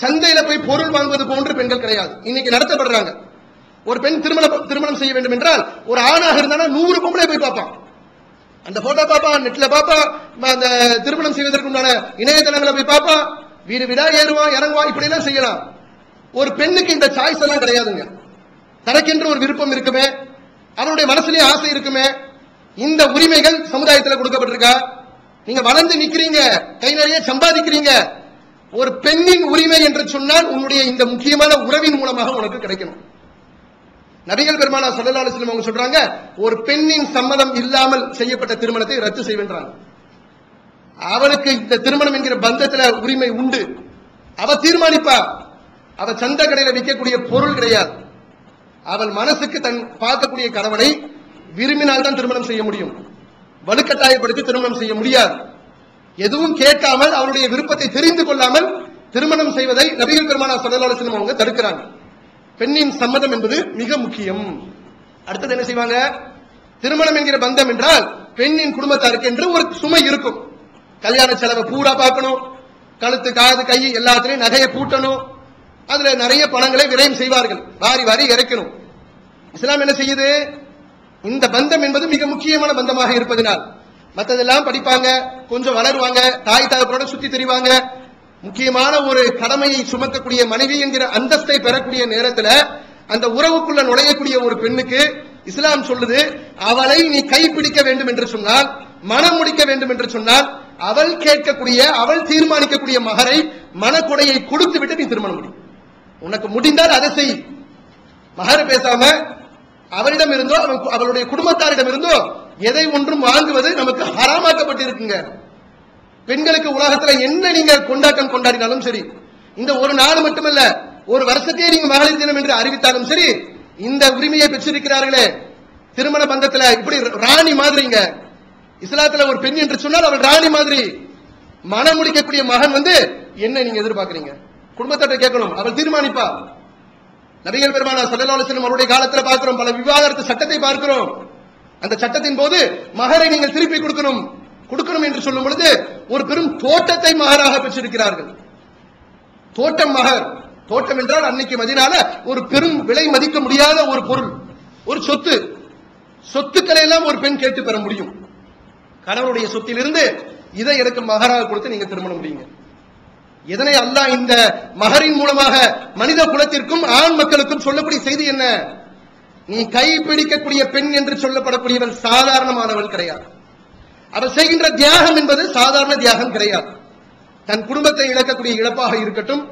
[SPEAKER 2] சந்தையில போய் பொருள் வாங்குவது போன்று பெண்கள் கிடையாது. இன்னைக்கு நடத்தப்படுறாங்க. ஒரு பெண் திருமணம் செய்ய வேண்டும் என்றால் ஒரு ஆணாக இருந்தாலும் 100 பொம்பளை போய் பார்ப்பான். அந்த போட்டோ பார்ப்பான், நெட்ல பார்ப்பான், அந்த திருமணம் செய்வதற்கு உண்டான இணையதளங்களை போய் பார்ப்பான், வீடு வீடா ஏறுவான், இறங்குவான், இப்படி எல்லாம் செய்யலாம். ஒரு பெண்ணுக்கு இந்த சாய்ஸ் எல்லாம் கிடையாதுங்க. தனக்கென்று ஒரு விருப்பம் இருக்குமே, அவனுடைய மனசுலயே ஆசை இருக்குமே. இந்த உரிமைகள் சமுதாயத்தில் கொடுக்கப்பட்டிருக்கா? நீங்க வளர்ந்து நிக்கிறீங்க, கை நிறைய சம்பாதிக்கிறீங்க. ஒரு பெண்ணின் உரிமை என்று சொன்னால் உன்னுடைய இந்த முக்கியமான உறவின் மூலமாக உனக்கு கிடைக்கணும். நபிகள் பெருமானார் ஸல்லல்லாஹு அலைஹி வஸல்லம் அவங்க சொல்றாங்க, ஒரு பெண்ணின் சம்மதம் இல்லாமல் செய்யப்பட்ட திருமணத்தை ரத்து செய்வேன்றாங்க. அவளுக்கு இந்த திருமணம் என்கிற பந்தத்துல உரிமை உண்டு. அவ தீர்மானிப்பா. அவ சந்த கடையில விற்கக்கூடிய பொருள் கிடையாது. அவள் மனசுக்கு தன் பார்க்கக்கூடிய கணவனை விரும்பினால் தான் திருமணம் செய்ய முடியும். வலுக்கட்டாயப்படுத்தி திருமணம் செய்ய முடியாது. எதுவும் கேட்காமல் அவருடைய விருப்பத்தை தெரிந்து கொள்ளாமல் திருமணம் செய்வதை நபிகள் பெருமானார் ஸல்லல்லாஹு அலைஹி வஸல்லம் அவங்க தடுக்கிறாங்க. பெண்ணின் சம்மதம் என்பது மிக முக்கியம். அடுத்தது என்ன செய்வாங்க? திருமணம் என்கிற பந்தம் என்றால் பெண்ணின் குடும்பத்தாருக்கு என்று ஒரு சுமை இருக்கும். கல்யாண செலவை பூரா பார்க்கணும், கழுத்து காது கை எல்லாத்திலையும் நகையை பூட்டணும், அதுல நிறைய பணங்களை விரயம் செய்வார்கள், வாரி வாரி இறைக்கணும். இஸ்லாம் என்ன செய்யுது? இந்த பந்தம் என்பது மிக முக்கியமான பந்தமாக இருப்பதனால் மற்றதெல்லாம் படிப்பாங்க, கொஞ்சம் வளருவாங்க, தாய் தகப்பனோட சுத்தி தெரிவாங்க. முக்கியமான ஒரு கடமையை சுமக்கக்கூடிய மனைவி என்கிற அந்தஸ்தை பெறக்கூடிய நேரத்தில் அந்த உறவுக்குள்ள நுழையக்கூடிய ஒரு பெண்ணுக்கு இஸ்லாம் சொல்லுது, அவளை நீ கைப்பிடிக்க வேண்டும் என்று சொன்னால், மனம் முடிக்க வேண்டும் என்று சொன்னால், அவள் கேட்கக்கூடிய, அவள் தீர்மானிக்கக்கூடிய மகரை, மனக்கொடையை கொடுத்து விட்டு நீ திருமணம் முடியும். உனக்கு முடிந்தால் அதை செய். மகர் பேசாம அவளிடம் இருந்தோ அவளுடைய குடும்பத்தாரிடம் இருந்தோ எதை ஒன்றும் வாங்குவது நமக்கு ஹராமாக்கப்பட்டிருக்குங்க. பெண்களுக்கு உலகத்துல என்ன நீங்க கொண்டாட்டம் கொண்டாடினாலும் சரி, இந்த ஒரு நாள் மட்டுமல்ல, ஒரு வருஷத்தையே நீங்க மகளிர் தினம் என்று அறிவித்தாலும் சரி, இந்த உரிமையை பெற்றிருக்கிறார்களே திருமண பந்தத்துல, இப்படி ராணி மாதிரிங்க. இஸ்லாத்துல ஒரு பெண் என்று சொன்னால் அவள் ராணி மாதிரி. மனம் முடிக்கக்கூடிய மகன் என்ன நீங்க எதிர்பார்க்கறீங்க? குடும்பத்தை கேட்கணும், அவள் தீர்மானிப்பா. நபிகள் பெருமானார் ஸல்லல்லாஹு அலைஹி வஸல்லம் அவருடைய காலத்துல பார்க்கிறோம், பல விவாகரத்து சட்டத்தை பார்க்கிறோம். அந்த சட்டத்தின் போது மகரை நீங்கள் திருப்பி கொடுக்கணும் என்று சொல்லும் பொழுது ஒரு பெரும் தோட்டத்தை மகராக பெற்றிருக்கிறார்கள். தோட்டம் மகர். தோட்டம் என்றால் அன்னைக்கு மதீனால ஒரு பெரும் விலை மதிக்க முடியாத ஒரு பொருள், ஒரு சொத்து. சொத்துக்களை எல்லாம் ஒரு பெண் கேட்டு பெற முடியும். கணவனுடைய சொத்திலிருந்து இதை எனக்கு மகராக கொடுத்து நீங்க திருமணம் முடியுங்க. இதனை அல்லாஹ் இந்த மகரின் மூலமாக மனித குலத்திற்கும் ஆண் மக்களுக்கும் சொல்லக்கூடிய செய்தி என்ன? நீ கைப்பிடிக்கக்கூடிய பெண் என்று சொல்லப்படக்கூடியவள் சாதாரணமானவள் கிடையாது. அவள் செய்கின்ற தியாகம் என்பது சாதாரண தியாகம் கிடையாது. தன் குடும்பத்தை இழக்கக்கூடிய இழப்பாக இருக்கட்டும்,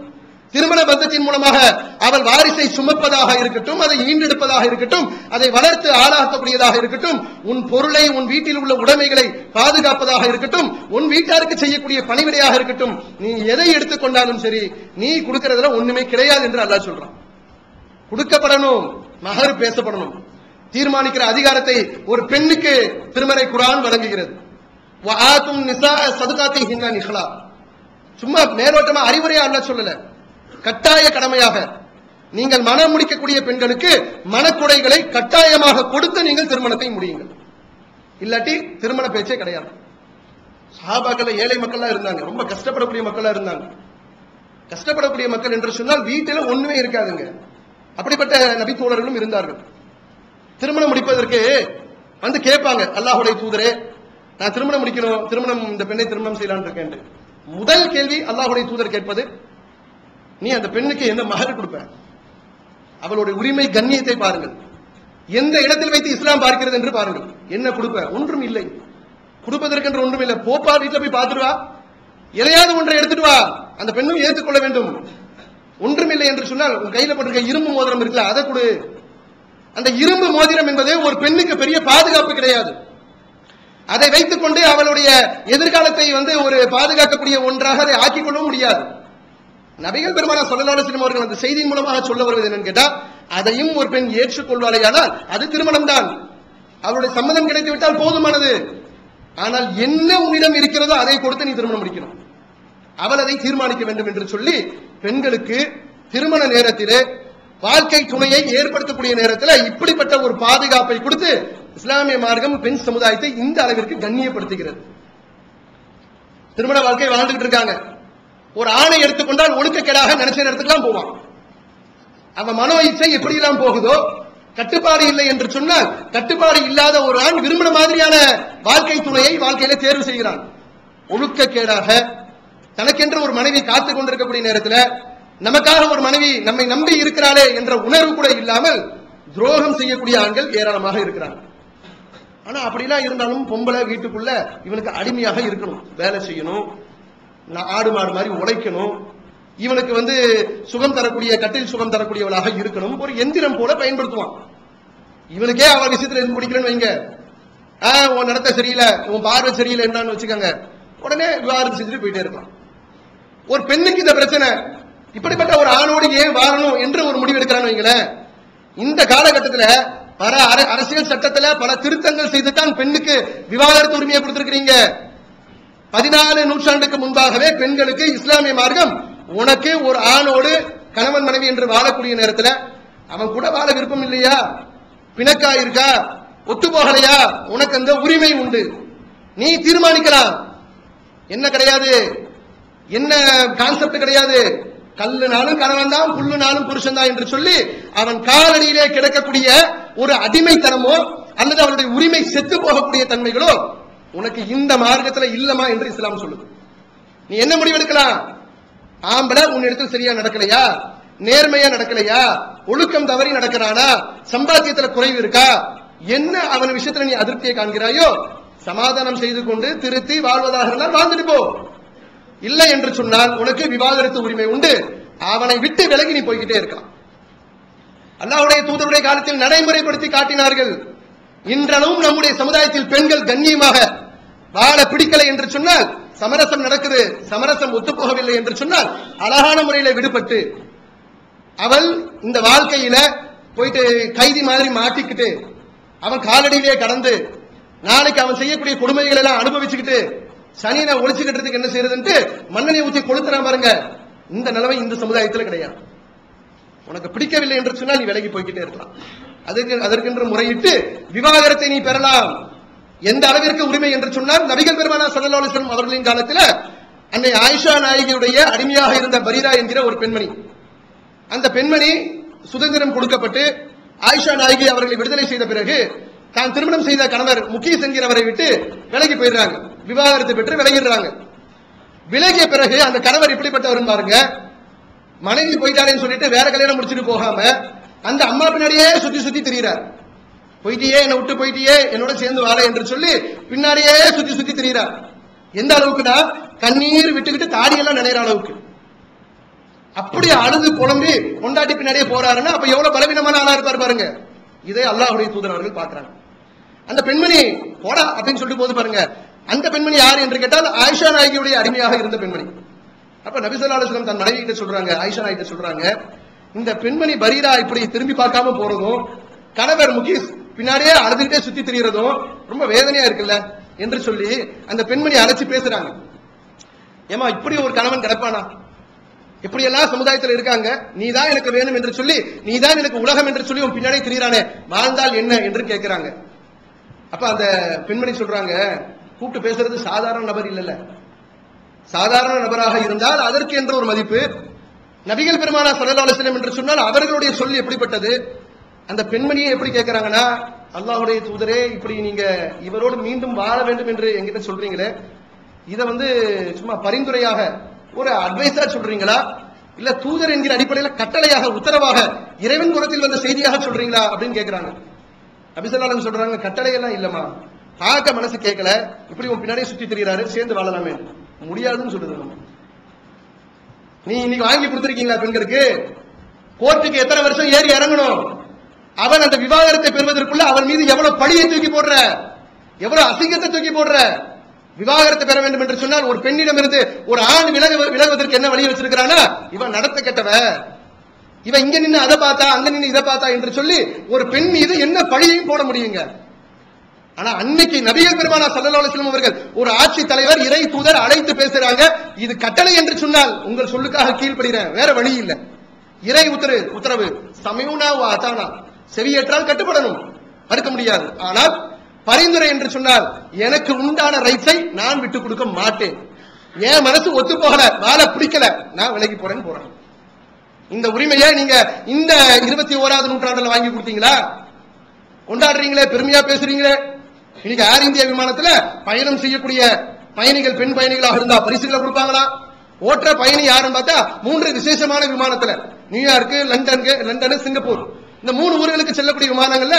[SPEAKER 2] திருமண பந்தத்தின் மூலமாக அவள் வாரிசை சுமப்பதாக இருக்கட்டும், அதை ஈண்டெடுப்பதாக இருக்கட்டும், அதை வளர்த்து ஆளாக்கக்கூடியதாக இருக்கட்டும், உன் பொருளை, உன் வீட்டில் உள்ள உடைமைகளை பாதுகாப்பதாக இருக்கட்டும், உன் வீட்டாருக்கு செய்யக்கூடிய பணிவிடையாக இருக்கட்டும், நீ எதை எடுத்துக்கொண்டாலும் சரி, நீ கொடுக்கிறதுல ஒண்ணுமே கிடையாது என்று அல்லாஹ் சொல்றான். கொடுக்கப்படணும், மகர் பேசப்படணும். தீர்மானிக்கிற அதிகாரத்தை ஒரு பெண்ணுக்கு திருமறை குர்ஆன் வழங்குகிறது. வஆத்துன் நிஸா ஸதகாத்திஹின்ன நிஹ்லா. சும்மா மேலோட்டமா அறிவுரையா அல்லாஹ் சொல்லல, கட்டாய கடமையாக நீங்கள் மனம் முடிக்கக்கூடிய பெண்களுக்கு மனக்குறைகளை கட்டாயமாக கொடுத்து நீங்கள் திருமணத்தை முடியுங்கள். இல்லாட்டி திருமண பேச்சே கிடையாது. சஹாபாக்கள் ஏழை மக்கள்லாம் இருந்தாங்க, ரொம்ப கஷ்டப்படக்கூடிய மக்களா இருந்தாங்க. கஷ்டப்படக்கூடிய மக்கள் என்று சொன்னால் வீட்டில ஒண்ணுமே இருக்காதுங்க. அப்படிப்பட்ட நபி தோழர்களும் இருந்தார்கள். திருமணம் முடிப்பதற்கு வந்து கேட்பாங்க, அல்லாஹ்வுடைய தூதரே நான் திருமணம் முடிக்கணும், இந்த பெண்ணை திருமணம் செய்யலான்னு இருக்கேன். முதல் கேள்வி அல்லாஹ்வுடைய தூதர் கேட்பது, நீ அந்த பெண்ணுக்கு எந்த மகர் கொடுப்ப? அவளுடைய உரிமை கண்ணியத்தை பாருங்கள். எந்த இடத்தில் வைத்து இஸ்லாம் பார்க்கிறது என்று பாருங்கள். என்ன கொடுப்ப? ஒன்றும் இல்லை, கொடுப்பதற்கென்று ஒன்றும் இல்லை. போப்பா வீட்டில் போய் பார்த்துட்டு வா, எதையாவது ஒன்றை எடுத்துட்டு வா, அந்த பெண்ணும் ஏற்றுக்கொள்ள வேண்டும். ஒன்றும் இல்லை என்று சொன்னால் உன் கையில போட்டிருக்க இரும்பு மோதிரம் இருக்குல்ல, அதை கொடு. அந்த இரும்பு மோதிரம் என்பது ஒரு பெண்ணுக்கு பெரிய பாதுகாப்பு கிடையாது. அதை வைத்துக் கொண்டு அவளுடைய எதிர்காலத்தை ஒரு பாதுகாக்கக்கூடிய ஒன்றாக அதை ஆக்கிக் கொள்ள முடியாது. நபிகள் பெருமானார் ஸல்லல்லாஹு அலைஹி வஸல்லம் அவர்கள் அந்த செய்தியின் மூலமாக சொல்ல வருவது என்னன்னு கேட்டா, அதையும் ஒரு பெண் ஏற்றுக்கொள்வாளேயானால் அது திருமணம் தான். அவருடைய சம்மதம் கிடைத்து விட்டால் போதுமானது. ஆனால் என்ன உன்னிடம் இருக்கிறதோ அதை கொடுத்து நீ திருமணம் முடிக்கணும். அவள் அதை தீர்மானிக்க வேண்டும் என்று சொல்லி பெண்களுக்கு திருமண நேரத்திலே வாழ்க்கை துணையை ஏற்படுத்தக்கூடிய நேரத்தில் இப்படிப்பட்ட ஒரு பாதுகாப்பை கொடுத்து இஸ்லாமிய மார்க்கம் பெண் சமுதாயத்தை இந்த அளவிற்கு கண்ணியப்படுத்துகிறது. திருமண வாழ்க்கை வாழ்ந்துகிட்டு இருக்காங்க. ஒரு ஆணை எடுத்துக்கொண்டால் ஒழுக்கக்கேடாக நினைச்ச நேரத்துக்குலாம் போவான். அவன் மனோ இச்சை எப்படி எல்லாம் போகுதோ, கட்டுப்பாடு இல்லை என்று சொன்னால் கட்டுப்பாடு இல்லாத ஒரு ஆண் விரும்பின மாதிரியான வாழ்க்கை துணையை வாழ்க்கையில தேர்வு செய்கிறான். ஒழுக்கக்கேடாக தனக்கென்று ஒரு மனைவி காத்துக் கொண்டிருக்கக்கூடிய நேரத்தில் நமக்காக ஒரு மனைவி நம்மை நம்பி இருக்கிறாளே என்ற உணர்வு கூட இல்லாமல் துரோகம் செய்யக்கூடிய ஆண்கள் ஏராளமாக இருக்கிறாங்க. ஆனா அப்படிலாம் இருந்தாலும் பொம்பளை வீட்டுக்குள்ள இவனுக்கு அடிமையாக இருக்கணும், வேலை செய்யணும், ஆடு மாடு மாதிரி உழைக்கணும், இவனுக்கு சுகம் தரக்கூடிய கட்டில் சுகம் தரக்கூடியவளாக இருக்கணும், ஒரு எந்திரம் போல பயன்படுத்துவான். இவனுக்கே அவன் விஷயத்துல இருந்து பிடிக்கலன்னு வைங்க, உன் நடத்த சரியில்லை, உன் பார்வை சரியில்லை என்னன்னு வச்சுக்கோங்க, உடனே விவாதம் செஞ்சுட்டு போயிட்டே இருக்கலாம். ஒரு பெண்ணுக்கு இந்த பிரச்சனை, இப்படிப்பட்ட ஒரு ஆணோடு ஏன் வாழணும் என்று ஒரு முடிவு எடுக்கிறான்னு வைங்களேன். இந்த காலகட்டத்தில் பல அரசியல் சட்டத்தில் பல திருத்தங்கள் செய்துதான் பெண்ணுக்கு விவாகரத்து உரிமையை கொடுத்திருக்கிறீங்க. 14 நூற்றாண்டுக்கு முன்பாகவே பெண்களுக்கு இஸ்லாமிய மார்க்கம் உனக்கு ஒரு ஆணோடு கணவன் மனைவி என்று வாழக்கூடிய நேரத்தில் அவன் கூட வாழ விருப்பம் இல்லையா, பிணக்கா இருக்கா, ஒத்து போகலையா, உனக்கு அந்த உரிமை உண்டு, நீ தீர்மானிக்கலாம். என்ன கிடையாது, என்ன கான்செப்ட் கிடையாது, கல்லுனாலும் கணவன் தான், புல்லுனாலும் புருஷன் தான் என்று சொல்லி அவன் காலடியிலே கிடக்கக்கூடிய ஒரு அடிமைத்தனமோ அல்லது அவனுடைய உரிமை செத்து போகக்கூடிய தன்மைகளோ உனக்கு இந்த மார்க்கத்தில் இல்லமா என்று இஸ்லாம் சொல்லுது. நீ என்ன முடிவு எடுக்கலாம்? ஆம்பளை உன் இடத்துல சரியா நடக்கலையா, நேர்மையா நடக்கலையா, ஒழுக்கம் தவறி நடக்கிறானா, சம்பாத்தியத்தில் குறைவு இருக்கா, என்ன அவன் விஷயத்துல நீ அதிருப்தியை காண்கிறாயோ சமாதானம் செய்து கொண்டு திருத்தி வாழ்வதாக இருந்தால் வாழ்ந்துட்டு போ. இல்லை என்று சொன்னால் உனக்கு விவாகரத்து உரிமை உண்டு. அவனை விட்டு விலகி நீ போய்கிட்டே இருக்கலாம். அல்லாஹ்வுடைய தூதருடைய காலத்தில் நடைமுறைப்படுத்தி காட்டினார்கள். இன்றளவும் நம்முடைய சமுதாயத்தில் பெண்கள் கண்ணியமாக வாழ பிடிக்கலை என்று சொன்னால், சமரசம் நடக்குது, சமரசம் ஒத்துப்போகவில்லை என்று சொன்னால் அழகான முறையில் விடுபட்டு அவள் இந்த வாழ்க்கையில போயிட்டு கைதி மாதிரி மாட்டிக்கிட்டு அவன் காலடியிலே கடந்து நாளைக்கு அவன் செய்யக்கூடிய கொடுமைகள் எல்லாம் அனுபவிச்சுக்கிட்டு சனியனை ஒழிச்சுக்கிட்டதுக்கு என்ன செய்யறதுன்ட்டு மண்ணெண்ணை ஊற்றி கொளுத்துறான் பாருங்க. இந்த நிலைமை இந்த சமுதாயத்தில் கிடையாது. உனக்கு பிடிக்கவில்லை என்று சொன்னால் நீ விலகி போய்கிட்டே இருக்கலாம். அதற்கென்று முறையிட்டு விவாகரத்தை நீ பெறலாம். எந்த அளவிற்கு உரிமை என்று சொன்னால், நபிகள் பெருமானார் ஸல்லல்லாஹு அலைஹி வஸல்லம் அவர்களின் காலத்தில் அன்னை ஆயிஷா நாயகியுடைய அடிமையாக இருந்த பரீரா என்கிற ஒரு பெண்மணி, அந்த பெண்மணி சுதந்திரம் கொடுக்கப்பட்டு ஆயிஷா நாயகி அவர்களை விடுதலை செய்த பிறகு தான் திருமணம் செய்த கணவர் முகீஸ் என்கிறவரை விட்டு விலகி போயிடுறாங்க, விவாகரத்து பெற்று விலகிடுறாங்க. விலகிய பிறகு அந்த கணவர் இப்படிப்பட்டவர் பாருங்க, மனைவி போயிட்டாரேன்னு சொல்லிட்டு வேற கல்யாணம் முடிச்சுட்டு போகாம அந்த அம்மா பின்னாடியே சுத்தி சுத்தி திரிகிறார். போயிட்டியே, என்னை விட்டு போயிட்டியே, என்னோட சேர்ந்து வாழ என்று சொல்லி பின்னாடியே சுத்தி சுத்தி திரிகிறார். எந்த அளவுக்குன்னா கண்ணீர் விட்டுக்கிட்டு தாடியெல்லாம் நினைற அளவுக்கு அப்படி அழுது புலம்பி கொண்டாட்டி பின்னாடியே போறாருன்னா அப்ப எவ்வளவு பலவீனமான ஆளா இருப்பார் பாருங்க. இதை அல்லாஹ்வுடைய தூதர் அவர்கள் பார்க்கிறாங்க. அந்த பெண்மணி போடா அப்படின்னு சொல்லிட்டு போது பாருங்க. அந்த பெண்மணி யார் என்று கேட்டால் ஆயிஷா நாயகியுடைய அடிமையாக இருந்த பெண்மணி. அப்ப நபி ஸல்லல்லாஹு அலைஹி வஸல்லம் தன் மனைவி கிட்ட சொல்றாங்க, ஆயிஷா நாயகி சொல்றாங்க, இந்த பெண்மணி பரீரா இப்படி திரும்பி பார்க்காம போறதும் கணவர் முகீஸ் பின்னாடியே அழுதுகிட்டே சுத்தி திரியறதும் ரொம்ப வேதனையா இருக்குல்ல என்று சொல்லி அந்த பெண்மணி அழைச்சி பேசுறாங்க. ஏமா இப்படி ஒரு கணவன் கிடப்பானா, எப்படியெல்லாம் சமுதாயத்தில் இருக்காங்க, நீதான் எனக்கு வேணும் என்று சொல்லி, நீதான் எனக்கு உலகம் என்று சொல்லி உன் பின்னாடி திரியிறானே, வாழ்ந்தால் என்ன என்று கேட்கிறாங்க. அப்ப அந்த பெண்மணி சொல்றாங்க, கூப்பிட்டு பேசுறது சாதாரண நபர் இல்லல்ல, சாதாரண நபராக இருந்தால் அதற்கு என்ற ஒரு மதிப்பு. நபிகள் பெருமானார் ஸல்லல்லாஹு அலைஹி வஸல்லம் என்று சொன்னால் அவர்களுடைய சொல் எப்படிப்பட்டது. அந்த பெண்மணியை எப்படி கேட்கிறாங்கன்னா, அல்லாஹ்வுடைய தூதரே, இப்படி நீங்க இவரோடு மீண்டும் வாழ வேண்டும் என்று என்கிட்ட சொல்றீங்களே, இத சும்மா பரிந்துரையாக ஒரு அட்வைஸா சொல்றீங்களா, இல்ல தூதர் என்கிற அடிப்படையில் கட்டளையாக, உத்தரவாக, இறைவன் புறத்தில் வந்த செய்தியாக சொல்றீங்களா அப்படின்னு கேட்கிறாங்க. நபி ஸல்லல்லாஹு அலைஹி வஸல்லம் சொல்றாங்க, கட்டளை எல்லாம் இல்லமா, பார்க்க மனசு கேட்கல, இப்படி உன் பின்னாடியே சுத்தி திரியிறாரு, சேர்ந்து வாழலாமே, முடியாதுன்னு சொல்லுது. நம்ம நீ இன்னைக்கு வாங்கி கொடுத்திருக்கீங்களா பெண்களுக்கு, கோர்ட்டுக்கு எத்தனை வருஷம் ஏறி இறங்கணும், அவன் அந்த விவாகரத்தை பெறுவதற்குள்ள அவன் மீது எவ்வளவு பழியை தூக்கி போடுற, எவ்வளவு அசிங்கத்தை தூக்கி போடுற. விவாகரத்தை பெற வேண்டும் என்று சொன்னால் ஒரு பெண்ணிடம் இருந்து ஒரு ஆண் விலகுவதற்கு என்ன வழி வச்சிருக்கிறானா, இவன் நடத்த கெட்டவ, இவன் இங்க நின்று அதை பார்த்தா, அங்க நின்று இதை பார்த்தா என்று சொல்லி ஒரு பெண் மீது என்ன பழியையும் போட முடியுங்க. ஆனா அன்னைக்கு நபிகள் பெருமானார் ஸல்லல்லாஹு அலைஹி வஸல்லம் அவர்கள் ஒரு ஆட்சி தலைவர், இறை தூதர் அழைத்து பேசுறாங்க, இது கட்டளை என்று சொன்னால் உங்கள் சொல்லுக்காக கீழ்ப்படுகிறேன், வேற வழி இல்லை. இறை உத்தரவு சமயூனா வ அதானா, செவியேற்றால் கட்டுப்படணும், மறுக்க முடியாது. ஆனால் பரிந்துரை என்று சொன்னால் எனக்கு உண்டான ரைட்ஸை நான் விட்டுக் கொடுக்க மாட்டேன், என் மனசு ஒத்து போகல, வாழ பிடிக்கல, நான் விலகி போறேன்னு போறேன். இந்த உரிமையை நீங்க இந்த 21வது நூற்றாண்டுல வாங்கி கொடுத்தீங்களா, கொண்டாடுறீங்களே, பெருமையா பேசுறீங்களே. இன்னைக்கு ஏர் இந்தியா விமானத்துல பயணம் செய்யக்கூடிய பயணிகள் பெண் பயணிகளாக இருந்தா பரிசுகளை கொடுப்பாங்களா, ஓட்டுற பயணி யாருன்னு பார்த்தா 3 விசேஷமான விமானத்துல, நியூயார்க்கு, லண்டனு, சிங்கப்பூர், இந்த 3 ஊர்களுக்கு செல்லக்கூடிய விமானங்கள்ல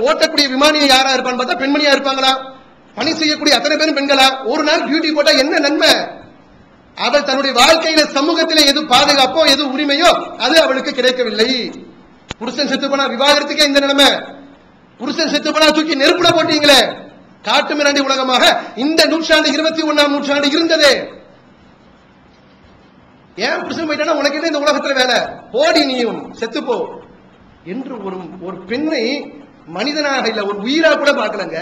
[SPEAKER 2] ஓட்டக்கூடிய விமானி யாரா இருப்பான்னு பார்த்தா பெண்மணியா இருப்பாங்களா. பணி செய்யக்கூடிய அத்தனை பேரும் பெண்களா. ஒரு நாள் டியூட்டி போட்டா என்ன நன்மை, அவள் தன்னுடைய வாழ்க்கையில சமூகத்திலே எது பாதுகாப்போ எது உரிமையோ அது அவளுக்கு கிடைக்கவில்லை. புருஷன் செத்து போனா விவாகரத்துக்கே இந்த நிலைமை, புருஷன் செத்து போனா தூக்கி நெருப்புல போட்டீங்களே, காட்டு மிராண்டி உலகமாக இந்த நூற்றாண்டு 21ஆம் நூற்றாண்டு இருந்ததே. ஏன் புருஷன் போயிட்டானா உனக்கு என்ன இந்த உலகத்துல வேலை, போடி நீயும் செத்துப்போ என்று ஒரு பெண்ணை மனிதனாக இல்ல ஒரு உயிரா கூட பார்க்கலங்க.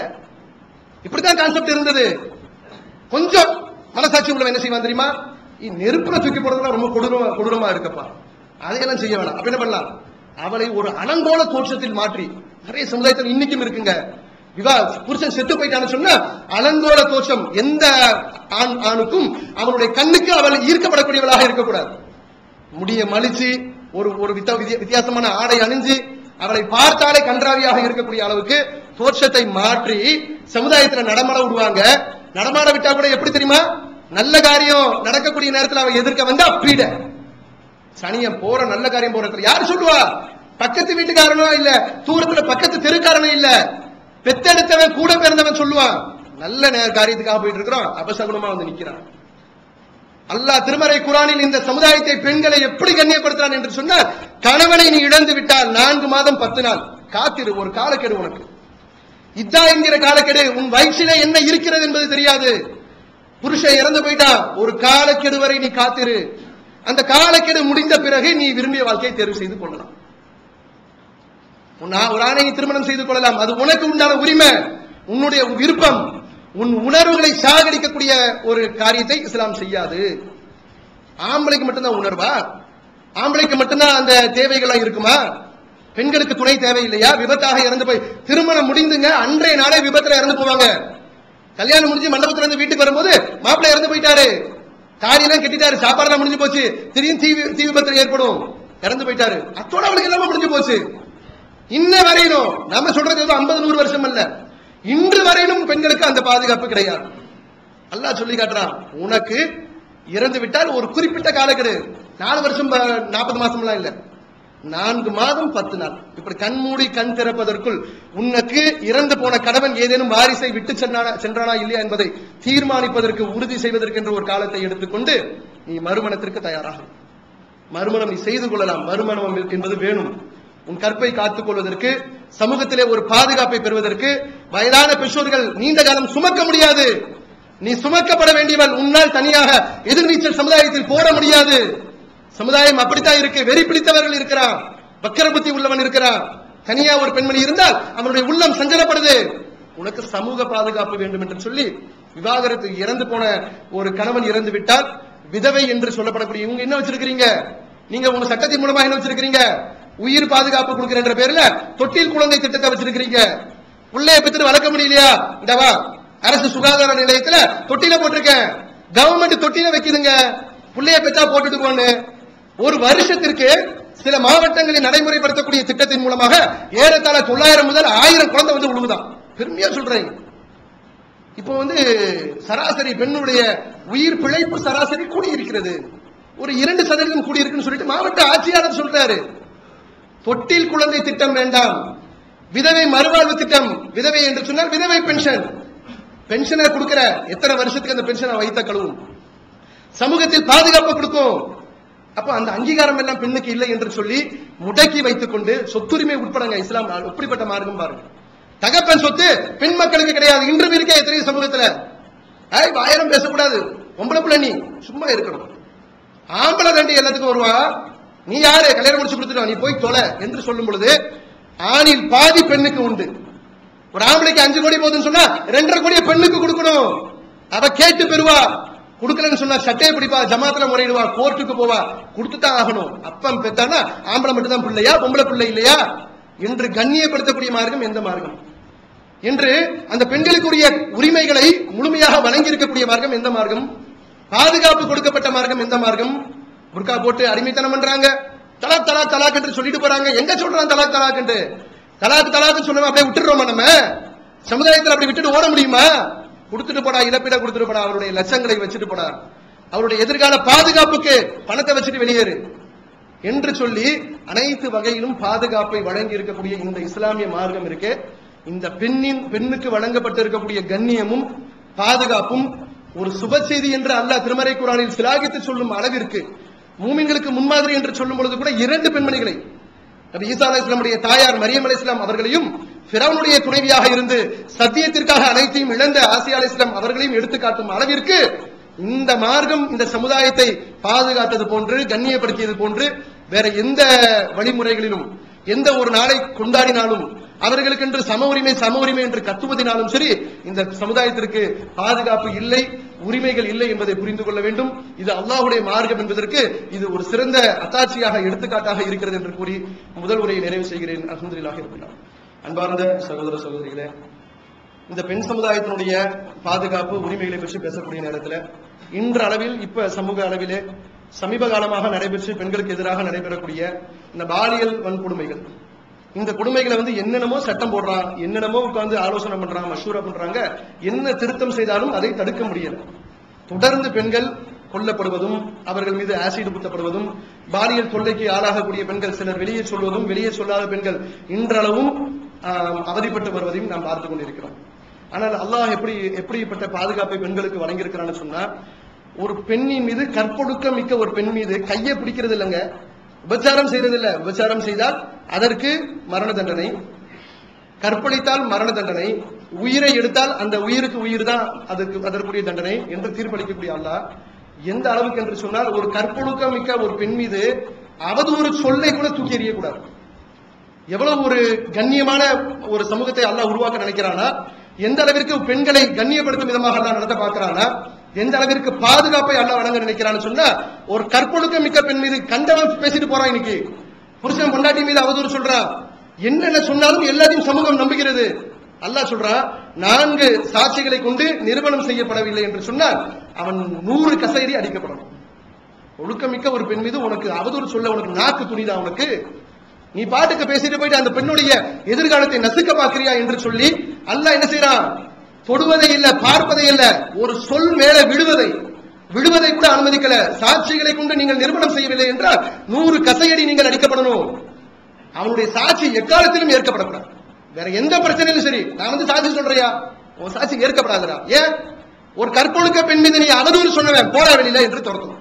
[SPEAKER 2] இப்படித்தான் கான்செப்ட் இருந்தது. கொஞ்சம் மனசாட்சி உள்ள என்ன செய்வான் தெரியுமா, நெருப்புல தூக்கி போடுறதுலாம் ரொம்ப கொடூரமா இருக்கப்பா, அதையெல்லாம் செய்ய வேணாம். அப்ப என்ன பண்ணலாம், அவளை ஒரு அலங்கோல தோற்றத்தில் மாற்றி, நிறைய சமுதாயத்தில் இன்னைக்கும் இருக்குங்க, புருஷன் செத்து போயிட்டான்னு சொன்னா அலங்கோல தோற்றம், எந்த ஆணுக்கும் அவனுடைய கண்ணுக்கு அவள் ஈர்க்கப்படக்கூடியவளாக இருக்கக்கூடாது. முடிய மலிச்சு ஒரு வித்தியாசமான ஆடை அணிஞ்சு அவளை பார்த்தாலே கன்றாவியாக இருக்கக்கூடிய அளவுக்கு தோற்றத்தை மாற்றி சமுதாயத்தில் நடமாட விடுவாங்க. நடமாட விட்டா கூட எப்படி தெரியுமா, நல்ல காரியம் நடக்கக்கூடிய நேரத்தில் அவ எதிர்க்க வந்தா பீட சனியம் போற, நல்ல காரியம் போற யாரு சொல்லுவா, பக்கத்து வீட்டுக்காரனோ இல்ல தூரத்துல பக்கத்து தெருக்காரனோ இல்ல, பெத்தெடுத்தவன் கூட பிறந்தவன் சொல்லுவான், நல்ல காரியத்துக்காக போயிட்டு இருக்கிறோம், அபசகுணமா வந்து நிக்கிறான். அல்லாஹ் திருமறை குர்ஆனில் இந்த சமுதாயத்தை பெண்களை எப்படி கண்ணியப்படுத்துறான் என்று சொன்னால், கணவனை நீ இழந்து விட்டால் 4 மாதம் 10 நாள் காத்திரு, ஒரு காலக்கெடு உனக்கு. இதா என்கிற காலக்கெடு, உன் வயிற்றிலே என்ன இருக்கிறது என்பது தெரியாது. புருஷன் இறந்து போயிட்டா ஒரு காலக்கெடு வரை நீ காத்திரு, அந்த காலக்கெடு முடிந்த பிறகு நீ விரும்பிய வாழ்க்கையை தேர்வு செய்து கொள்ளலாம். ஒரு ஆணை திருமணம் செய்து கொள்ளலாம், அது உனக்கு உண்டான உரிமை, உன்னுடைய விருப்பம். உன் உணர்வுகளை சாகடிக்கக்கூடிய ஒரு காரியத்தை இஸ்லாம் செய்யாது. ஆம்பளைக்கு மட்டும்தான் உணர்வா, ஆம்பளைக்கு மட்டும்தான் அந்த தேவைகள் இருக்குமா, பெண்களுக்கு துணை தேவை இல்லையா? விபத்தாக இறந்து போய் திருமணம் முடிந்துங்க அன்றைய நாளே விபத்துல இறந்து போவாங்க. கல்யாணம் முடிஞ்சு மண்டபத்துல இருந்து வீட்டுக்கு வரும்போது மாப்பிள்ளை இறந்து போயிட்டாரு, தாரியெல்லாம் கட்டிட்டாரு, சாப்பாடுலாம் முடிஞ்சு போச்சு, திடீர்னு தீ விபத்துல ஏற்படும், இறந்து போயிட்டாரு, அத்தோட அவளுக்கு எல்லாமே முடிஞ்சு போச்சு. இன்ன வரையிலும் நம்ம சொல்றது 50-100 வருஷம் அல்ல, இன்று வரையிலும் பெண்களுக்கு அந்த பாதுகாப்பு கிடையாது. அல்லாஹ் சொல்லி காட்டுறான், உனக்கு இறந்து விட்டால் ஒரு குறிப்பிட்ட காலக்கெடு, 4 வருஷம் 40 மாசம் எல்லாம் இல்ல, 4 மாதம் 10 நாள், இப்படி கண் மூடி கண் திறப்பதற்குள் உனக்கு இறந்து போன கணவன் ஏதேனும் வாரிசை விட்டு சென்றானா இல்லையா என்பதை தீர்மானிப்பதற்கு, உறுதி செய்வதற்கு என்று ஒரு காலத்தை எடுத்துக்கொண்டு நீ மறுமணத்திற்கு தயாராகும். மறுமணம் நீ செய்து கொள்ளலாம், மறுமணம் என்பது வேணும். உன் கற்பை காத்துக் கொள்வதற்கு, சமூகத்திலே ஒரு பாதுகாப்பை பெறுவதற்கு. வயதான பெற்றோர்கள் நீண்ட காலம் சுமக்க முடியாது, நீ சுமக்கப்பட வேண்டியவள், உன்னால் தனியாக எதிர்நீச்சல் சமுதாயத்தில் போட முடியாது. சமுதாயம் அப்படித்தான் இருக்கு, வெறி பிடித்தவர்கள் இருக்கிறான், வக்கர புத்தி உள்ளவன் இருக்கிறான். தனியா ஒரு பெண்மணி இருந்தால் அவனுடைய உள்ளம் சஞ்சலப்படுது. உனக்கு சமூக பாதுகாப்பு வேண்டும் என்று சொல்லி விவாகரத்து, இறந்து போன ஒரு கணவன் இறந்து விட்டால் விதவை என்று சொல்லப்படக்கூடிய இவங்க என்ன வச்சிருக்கீங்க? நீங்க உங்க சட்டத்தின் மூலமா என்ன வச்சிருக்கீங்க? உயிர் பாதுகாப்பு கொடுக்கிற பேர்ல தொட்டில் குழந்தை திட்டத்தை வச்சிருக்கீங்க. பிள்ளைய பெற்று வளர்க்க முடியலையா? இந்தவா அரசு சுகாதார நிலையத்துல தொட்டில போட்டிருக்கேன். கவர்மெண்ட் தொட்டில வைக்குதுங்க, பிள்ளைய பெற்றா போட்டுட்டு போன்னு. ஒரு வருஷத்திற்கு சில மாவட்டங்களில் நடைமுறைப்படுத்தக்கூடிய திட்டத்தின் மூலமாக ஏறத்தாழ 900 முதல் 1000 குழந்தை வந்து விழுவுதான். பெருமையா சொல்றேன். இப்போ சராசரி பெண்ணுடைய உயிர் பிழைப்பு சராசரி கூடியிருக்கிறது. ஒரு 2% கூடியிருக்குன்னு சொல்லிட்டு மாவட்ட ஆட்சியாளர் சொல்றாரு. தொட்டில் குழந்தை திட்டம் வேண்டாம், விதவை மறுவாழ்வு திட்டம். விதவை என்று சொன்னால் விதவை பென்ஷன். பென்ஷனை கொடுக்கிற எத்தனை வருஷத்துக்கு அந்த பென்ஷனை வைத்த கழுவும், சமூகத்தில் பாதுகாப்பு கொடுக்கும். அப்ப அந்த அங்கீகாரம் எல்லாம் பெண்ணுக்கு இல்லை என்று சொல்லி முடக்கி வைத்துக் கொண்டு சொத்துரிமை உட்படங்க இஸ்லாம் எப்படிப்பட்ட மார்க்கம் பாருங்க. தகப்பன் சொத்து பெண் மக்களுக்கு கிடையாது. இன்றும் இருக்க எத்தனை சமூகத்துல வாயிரம் பேசக்கூடாது, பொம்பளை பிள்ளை நீ சும்மா இருக்கணும், ஆம்பளை தாண்டி எல்லாத்துக்கும் வருவா, நீ யாரு கல்யாணம் முடிச்சு கொடுத்துருவா, நீ போய் தொலை என்று சொல்லும் பொழுது ஆணில் பாதி பெண்ணுக்கு உண்டு. ஒரு ஆம்பளைக்கு 5 கோடி போகுதுன்னு சொன்னா 2.5 கோடியை பெண்ணுக்கு கொடுக்கணும். அவ கேட்டு பெறுவா. கொடுக்கலன்னு சொன்னா சட்டையை பிடிப்பா, ஜமாத்துல முறையிடுவா, கோர்ட்டுக்கு போவா, கொடுத்துதான் ஆகணும். அப்பம் பெத்தானா ஆம்பளை மட்டும் தான் பிள்ளையா, பொம்பளை பிள்ளை இல்லையா என்று கண்ணியப்படுத்தக்கூடிய மார்க்கம் எந்த மார்க்கம்? என்று அந்த பெண்களுக்குரிய உரிமைகளை முழுமையாக வழங்கி இருக்கக்கூடிய மார்க்கம் எந்த மார்க்கம்? பாதுகாப்பு கொடுக்கப்பட்ட மார்க்கம் எந்த மார்க்கம்? புர்கா போட்டு அடிமைத்தனம் பண்றாங்க, தலாக் தலாக் தலாக் என்று சொல்லிட்டு போறாங்க. எங்க சொல்றான் தலாக் தலாக் என்று? தலாக் தலாக் சொன்ன அப்படியே விட்டுறோமா? நம்ம சமுதாயத்தில் அப்படி விட்டுட்டு ஓட முடியுமா? கொடுத்துட்டு போடா, இழப்பீட கொடுத்துட்டு போடா, அவருடைய லட்சங்களை வச்சுட்டு போடா, அவருடைய எதிர்கால பாதுகாப்புக்கு பணத்தை வச்சுட்டு வெளியேறு என்று சொல்லி அனைத்து வகையிலும் பாதுகாப்பை வழங்கி இருக்கக்கூடிய இந்த இஸ்லாமிய மார்க்கம் இருக்கு. இந்த பெண்ணுக்கு வழங்கப்பட்டிருக்கக்கூடிய கண்ணியமும் பாதுகாப்பும் ஒரு சுப செய்தி என்று அல்லாஹ் திருமறை குர்ஆனில் சிலாகித்து சொல்லும் அளவிற்கு மூமின்களுக்கு முன்மாதிரி என்று சொல்லும் பொழுது கூட 2 பெண்மணிகளை, நபி ஈசா அலைஹிஸ்ஸலாமுடைய தாயார் மரியம் அலைஹிஸ்ஸலாம் அவர்களையும் ஃபிரௌனுடைய துணைவியாக இருந்து சத்தியத்திற்காக அனைத்தையும் இழந்த ஆசியா அலைஹிஸ்ஸலாம் அவர்களையும் எடுத்துக்காட்டும் அளவிற்கு இந்த மார்க்கம் இந்த சமுதாயத்தை பாதுகாத்தது போன்று கண்ணியப்படுத்தியது போன்று வேற எந்த வழிமுறைகளிலும் எந்த ஒரு நாளை கொண்டாடினாலும் அவர்களுக்கென்று சம உரிமை என்று கத்துவதினாலும் சரி இந்த சமுதாயத்திற்கு பாதுகாப்பு இல்லை, உரிமைகள் இல்லை என்பதை புரிந்து கொள்ள வேண்டும். இது அல்லாஹ்வுடைய மார்க்கம் என்பதற்கு இது ஒரு சிறந்த அத்தாட்சியாக எடுத்துக்காட்டாக இருக்கிறது என்று கூறி முதல் உரையை நிறைவு செய்கிறேன். அல்ஹம்துலில்லாஹி ரப்பில் ஆலமீன். அன்பார்ந்த சகோதர சகோதரிகளே, இந்த பெண் சமுதாயத்தினுடைய பாதுகாப்பு உரிமைகளை பற்றி பேசக்கூடிய நேரத்தில் இன்று அளவில் இப்ப சமூக அளவிலே சமீப காலமாக நடைபெற்று பெண்களுக்கு எதிராக நடைபெறக்கூடிய இந்த பாலியல் வன்கொடுமைகள், இந்த கொடுமைகளை என்னென்னமோ சட்டம் போடுறான், என்னென்னமோ உட்கார்ந்து ஆலோசனை பண்றாங்க, மஷூரா பண்றாங்க, என்ன திருத்தம் செய்தாலும் அதை தடுக்க முடியல. தொடர்ந்து பெண்கள் கொல்லப்படுவதும் அவர்கள் மீது ஆசிட் ஊற்றப்படுவதும் பாலியல் தொல்லைக்கு ஆளாகக்கூடிய பெண்கள் சிலர் வெளியே சொல்வதும் வெளியே சொல்லாத பெண்கள் இன்றளவும் அவதிப்பட்டு வருவதையும் நாம் பார்த்துக் கொண்டிருக்கிறோம். ஆனால் அல்லாஹ் எப்படிப்பட்ட பாதுகாப்பை பெண்களுக்கு வழங்கியிருக்கிறான்னு சொன்னா, ஒரு பெண்ணின் மீது கற்பொழுக்கம் மிக்க ஒரு பெண் மீது கையை பிடிக்கிறது இல்லைங்க, விபச்சாரம் செய்யறது இல்ல. விபச்சாரம் செய்தால் அதற்கு மரண தண்டனை, கற்பழித்தால் மரண தண்டனை, உயிரை எடுத்தால் அந்த உயிருக்கு உயிர் தான் அதற்குரிய தண்டனை என்று தீர்ப்பளிக்கக்கூடிய அல்லாஹ் எந்த அளவுக்கு என்று சொன்னால், ஒரு கற்பொழுக்கம் மிக்க ஒரு பெண் மீது அவதூறு சொல்லை கூட தூக்கி எறியக்கூடாது. எவ்வளவு ஒரு கண்ணியமான ஒரு சமூகத்தை அல்லாஹ் உருவாக்க நினைக்கிறானா, எந்த அளவிற்கு பெண்களை கண்ணியப்படுத்தும் விதமாக அல்லாஹ் நடத்த பார்க்கிறானா, எந்த அளவிற்கு பாதுகாப்பை அல்லாஹ் வழங்க நினைக்கிறான்னு சொன்னா, ஒரு கற்பொழுக்கம் மிக்க பெண் மீது கண்டவன் பேசிட்டு போறான். இன்னைக்கு புருஷன் பொண்டாட்டி மீது அவதூறு சொல்றான், என்னென்ன சொன்னாலும் எல்லாத்தையும் சமூகம் நம்புகிறது. அல்லாஹ் சொல்றான், 4 சாட்சிகளை கொண்டு நிரூபணம் செய்யப்படவில்லை என்று சொன்னால் அவன் 100 கசையடி அடிக்கப்படணும். ஒழுக்கமிக்க ஒரு பெண் மீது உனக்கு அவதூறு சொல்ல உனக்கு நாக்கு துணிதா? உனக்கு நீ பாட்டுக்கு பேசிட்டு போயிட்டு அந்த பெண்ணுடைய எதிர்காலத்தை நசுக்க பார்க்கிறியா என்று சொல்லி அல்லாஹ் என்ன செய்யறான்? தொடுவதை இல்ல, பார்ப்பதை இல்ல, ஒரு சொல் மேல விடுவதை கூட அனுமதிக்கல. சாட்சிகளை கொண்டு நீங்கள் நிரூபணம் செய்யவில்லை என்றால் 100 கசையடி நீங்கள் அடிக்கப்படணும். அவனுடைய சாட்சி எக்காலத்திலும் ஏற்கப்படக்கூடாது. வேற எந்த பிரச்சனையிலும் சரி, நான் சாட்சி சொல்றியா, உன் சாட்சி ஏற்கப்படாதா? ஏன்? ஒரு கற்பொழுக்க பெண் மீது நீ அவதூறு சொன்னவன் போட வெளியில என்று துரத்தணும்.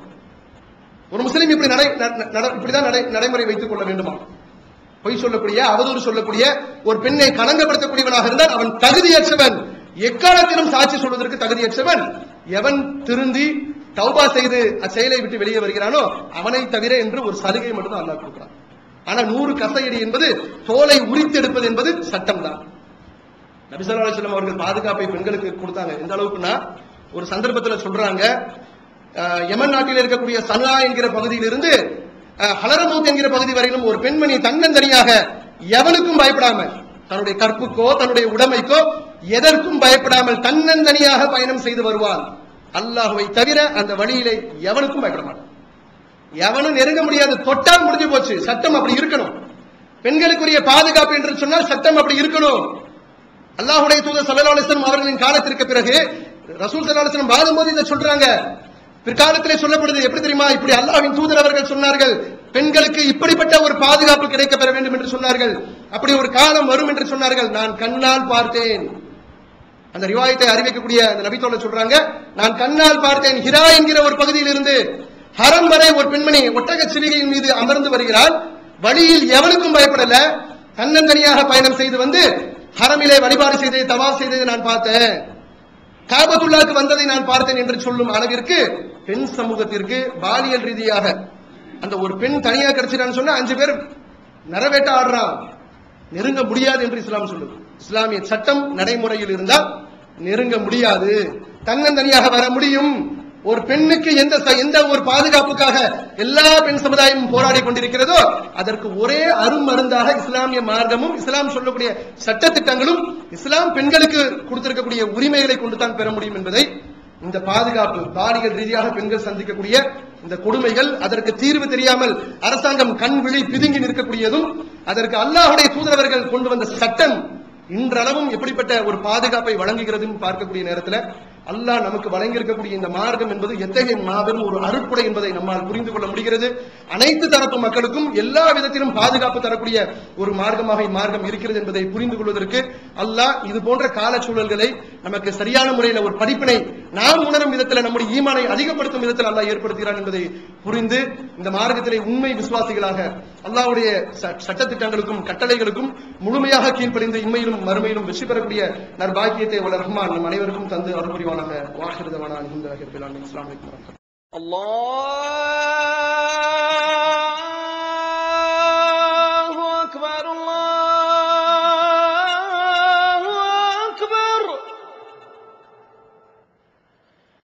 [SPEAKER 2] ஒரு முஸ்லீம் இப்படிதான் நடைமுறை வைத்துக் கொள்ள வேண்டுமா? பொய் சொல்லக்கூடிய அவதூறு சொல்லக்கூடிய ஒரு பெண்ணை களங்கப்படுத்தக்கூடியவனாக இருந்தால் அவன் தகுதியற்றவன், எக்காலத்திலும் சாட்சி சொல்வதற்கு தகுதியற்றவன். எவன் திருந்தி தௌபா செய்து அச்செயலை விட்டு வெளியே வருகிறானோ அவனை தவிர என்று ஒரு சலுகை மட்டும் அல்லாஹ் கொடுக்கிறான். ஆனா 100 கசையடி என்பது, தோலை உரித்தெடுப்பது என்பது சட்டம் தான். நபி ஸல்லல்லாஹு அலைஹி வஸல்லம் அவர்கள் பாதுகாப்பை பெண்களுக்கு கொடுத்தாங்க. எந்த அளவுக்குன்னா, ஒரு சந்தர்ப்பத்தில் சொல்றாங்க, யமன் நாட்டில் இருக்கக்கூடிய சனா என்கிற பகுதியிலிருந்து ஹலரமௌத் என்கிற பகுதி வரையிலும் ஒரு பெண்மணி தன்னந்தனியாக எவனுக்கும் பயப்படாமல், தன்னுடைய கற்புக்கோ தன்னுடைய உடைமைக்கோ எதற்கும் பயப்படாமல் தன்னந்தனியாக பயணம் செய்து வருவாள். அல்லாஹ்வை தவிர அந்த வழியிலே எவனுக்கும் பயப்பட மாட்டான். எவனும் நெருங்க முடியாது. தொட்டால் முடிஞ்சு போச்சு. சட்டம் அப்படி இருக்கணும். பெண்களுக்குரிய பாதுகாப்பு என்று சொன்னால் சட்டம் அப்படி இருக்கணும். அல்லாஹ்வுடைய தூதர் ஸல்லல்லாஹு அலைஹி வஸல்லம் அவர்களின் காலத்திற்கு பிறகு ரசூல் ஸல்லல்லாஹு அலைஹி வஸல்லம் வாழும்போது இதை சொல்றாங்க. பிற்காலத்திலே சொல்லப்படுது எப்படி தெரியுமா? இப்படி அல்லாஹ்வின் தூதர் அவர்கள் சொன்னார்கள், பெண்களுக்கு இப்படிப்பட்ட ஒரு பாதுகாப்பு கிடைக்கப்பெற வேண்டும் என்று சொன்னார்கள். அப்படி ஒரு காலம் வரும் என்று சொன்னார்கள். நான் கண்ணால் பார்த்தேன். அந்த ரிவாயத்தை அறிவிக்கக்கூடிய அந்த நபித்தோழர் சொல்றாங்க, நான் கண்ணால் பார்த்தேன். ஹிரா என்கிற ஒரு பகுதியில் இருந்து ஹரம் வரை ஒரு பெண்மணி ஒட்டக சிவிகையின் மீது அமர்ந்து வருகிறாள். வழியில் எவனுக்கும் பயப்படல. தன்னந்தனியாக பயணம் செய்து வந்து ஹரமிலே வழிபாடு செய்ததை, தவாஃப் செய்ததை நான் பார்த்தேன். காபத்துல்லாஹ்க்கு வந்ததை நான் பார்த்தேன் என்று சொல்லும் அளவிற்கு பெண் சமூகத்திற்கு பாலியல் ரீதியாக அந்த ஒரு பெண் தனியா கிடைச்சிட்டான்னு சொன்னா 5 பேர் நரவேட்ட ஆடுறான். நெருங்க முடியாது என்று இஸ்லாம் சொல்லுது. இஸ்லாமிய சட்டம் நடைமுறையில் இருந்தால் நெருங்க முடியாது. தன்னந்தனியாக வர முடியும். ஒரு பெண்ணுக்கு எந்த ஒரு பாதுகாப்புக்காக எல்லா பெண் சமுதாயமும் போராடி கொண்டிருக்கிறதோ அதற்கு ஒரே அருமருந்தாக இஸ்லாமிய மார்க்கமும் இஸ்லாம் சொல்லக்கூடிய சட்ட திட்டங்களும் இஸ்லாம் பெண்களுக்கு கொடுத்திருக்கக்கூடிய உரிமைகளை கொண்டுதான் பெற முடியும் என்பதை இந்த பாதுகாப்பு, பாலியல் ரீதியாக பெண்கள் சந்திக்கக்கூடிய இந்த கொடுமைகள், அதற்கு தீர்வு தெரியாமல் அரசாங்கம் கண் விழி பிதுங்கி நிற்கக்கூடியதும், அதற்கு அல்லாஹ்வுடைய தூதரவர்கள் கொண்டு வந்த சட்டம் இன்றளவும் எப்படிப்பட்ட ஒரு பாதுகாப்பை வழங்குகிறதுன்னு பார்க்கக்கூடிய நேரத்தில் அல்லாஹ் நமக்கு வழங்கியிருக்கக்கூடிய இந்த மார்க்கம் என்பது எத்தகைய மாபெரும் ஒரு அருட்படை என்பதை நம்மால் புரிந்து கொள்ள முடிகிறது. அனைத்து தரப்பு மக்களுக்கும் எல்லா விதத்திலும் பாதுகாப்பு தரக்கூடிய ஒரு மார்க்கமாக இம்மார்க்கம் இருக்கிறது என்பதை புரிந்து கொள்வதற்கு அல்லாஹ் இது போன்ற கால சூழல்களை நமக்கு சரியான முறையில் ஒரு படிப்பினை நாம் உணரும் விதத்தில் நம்முடைய ஈமானை அதிகப்படுத்தும் விதத்தில் அல்லாஹ் ஏற்படுத்துகிறான் என்பதை புரிந்து இந்த மார்க்கத்திலே உண்மை விசுவாசிகளாக அல்லாஹ்வுடைய சட்டத்திட்டங்களுக்கும் கட்டளைகளுக்கும் முழுமையாக கீழ்ப்படிந்து இம்மையிலும் மறுமையிலும் வெற்றி பெறக்கூடிய நற்பாக்கியத்தை வல்ல ரஹ்மான் நம் அனைவருக்கும் தந்து அருள் புரிவானாக. வாஹிரு தவானா அல்ஹம்துலில்லாஹி ரப்பில் ஆலமீன். அஸ்ஸலாமு அலைக்கும் வரஹ்மத்துல்லாஹி. அல்லாஹ்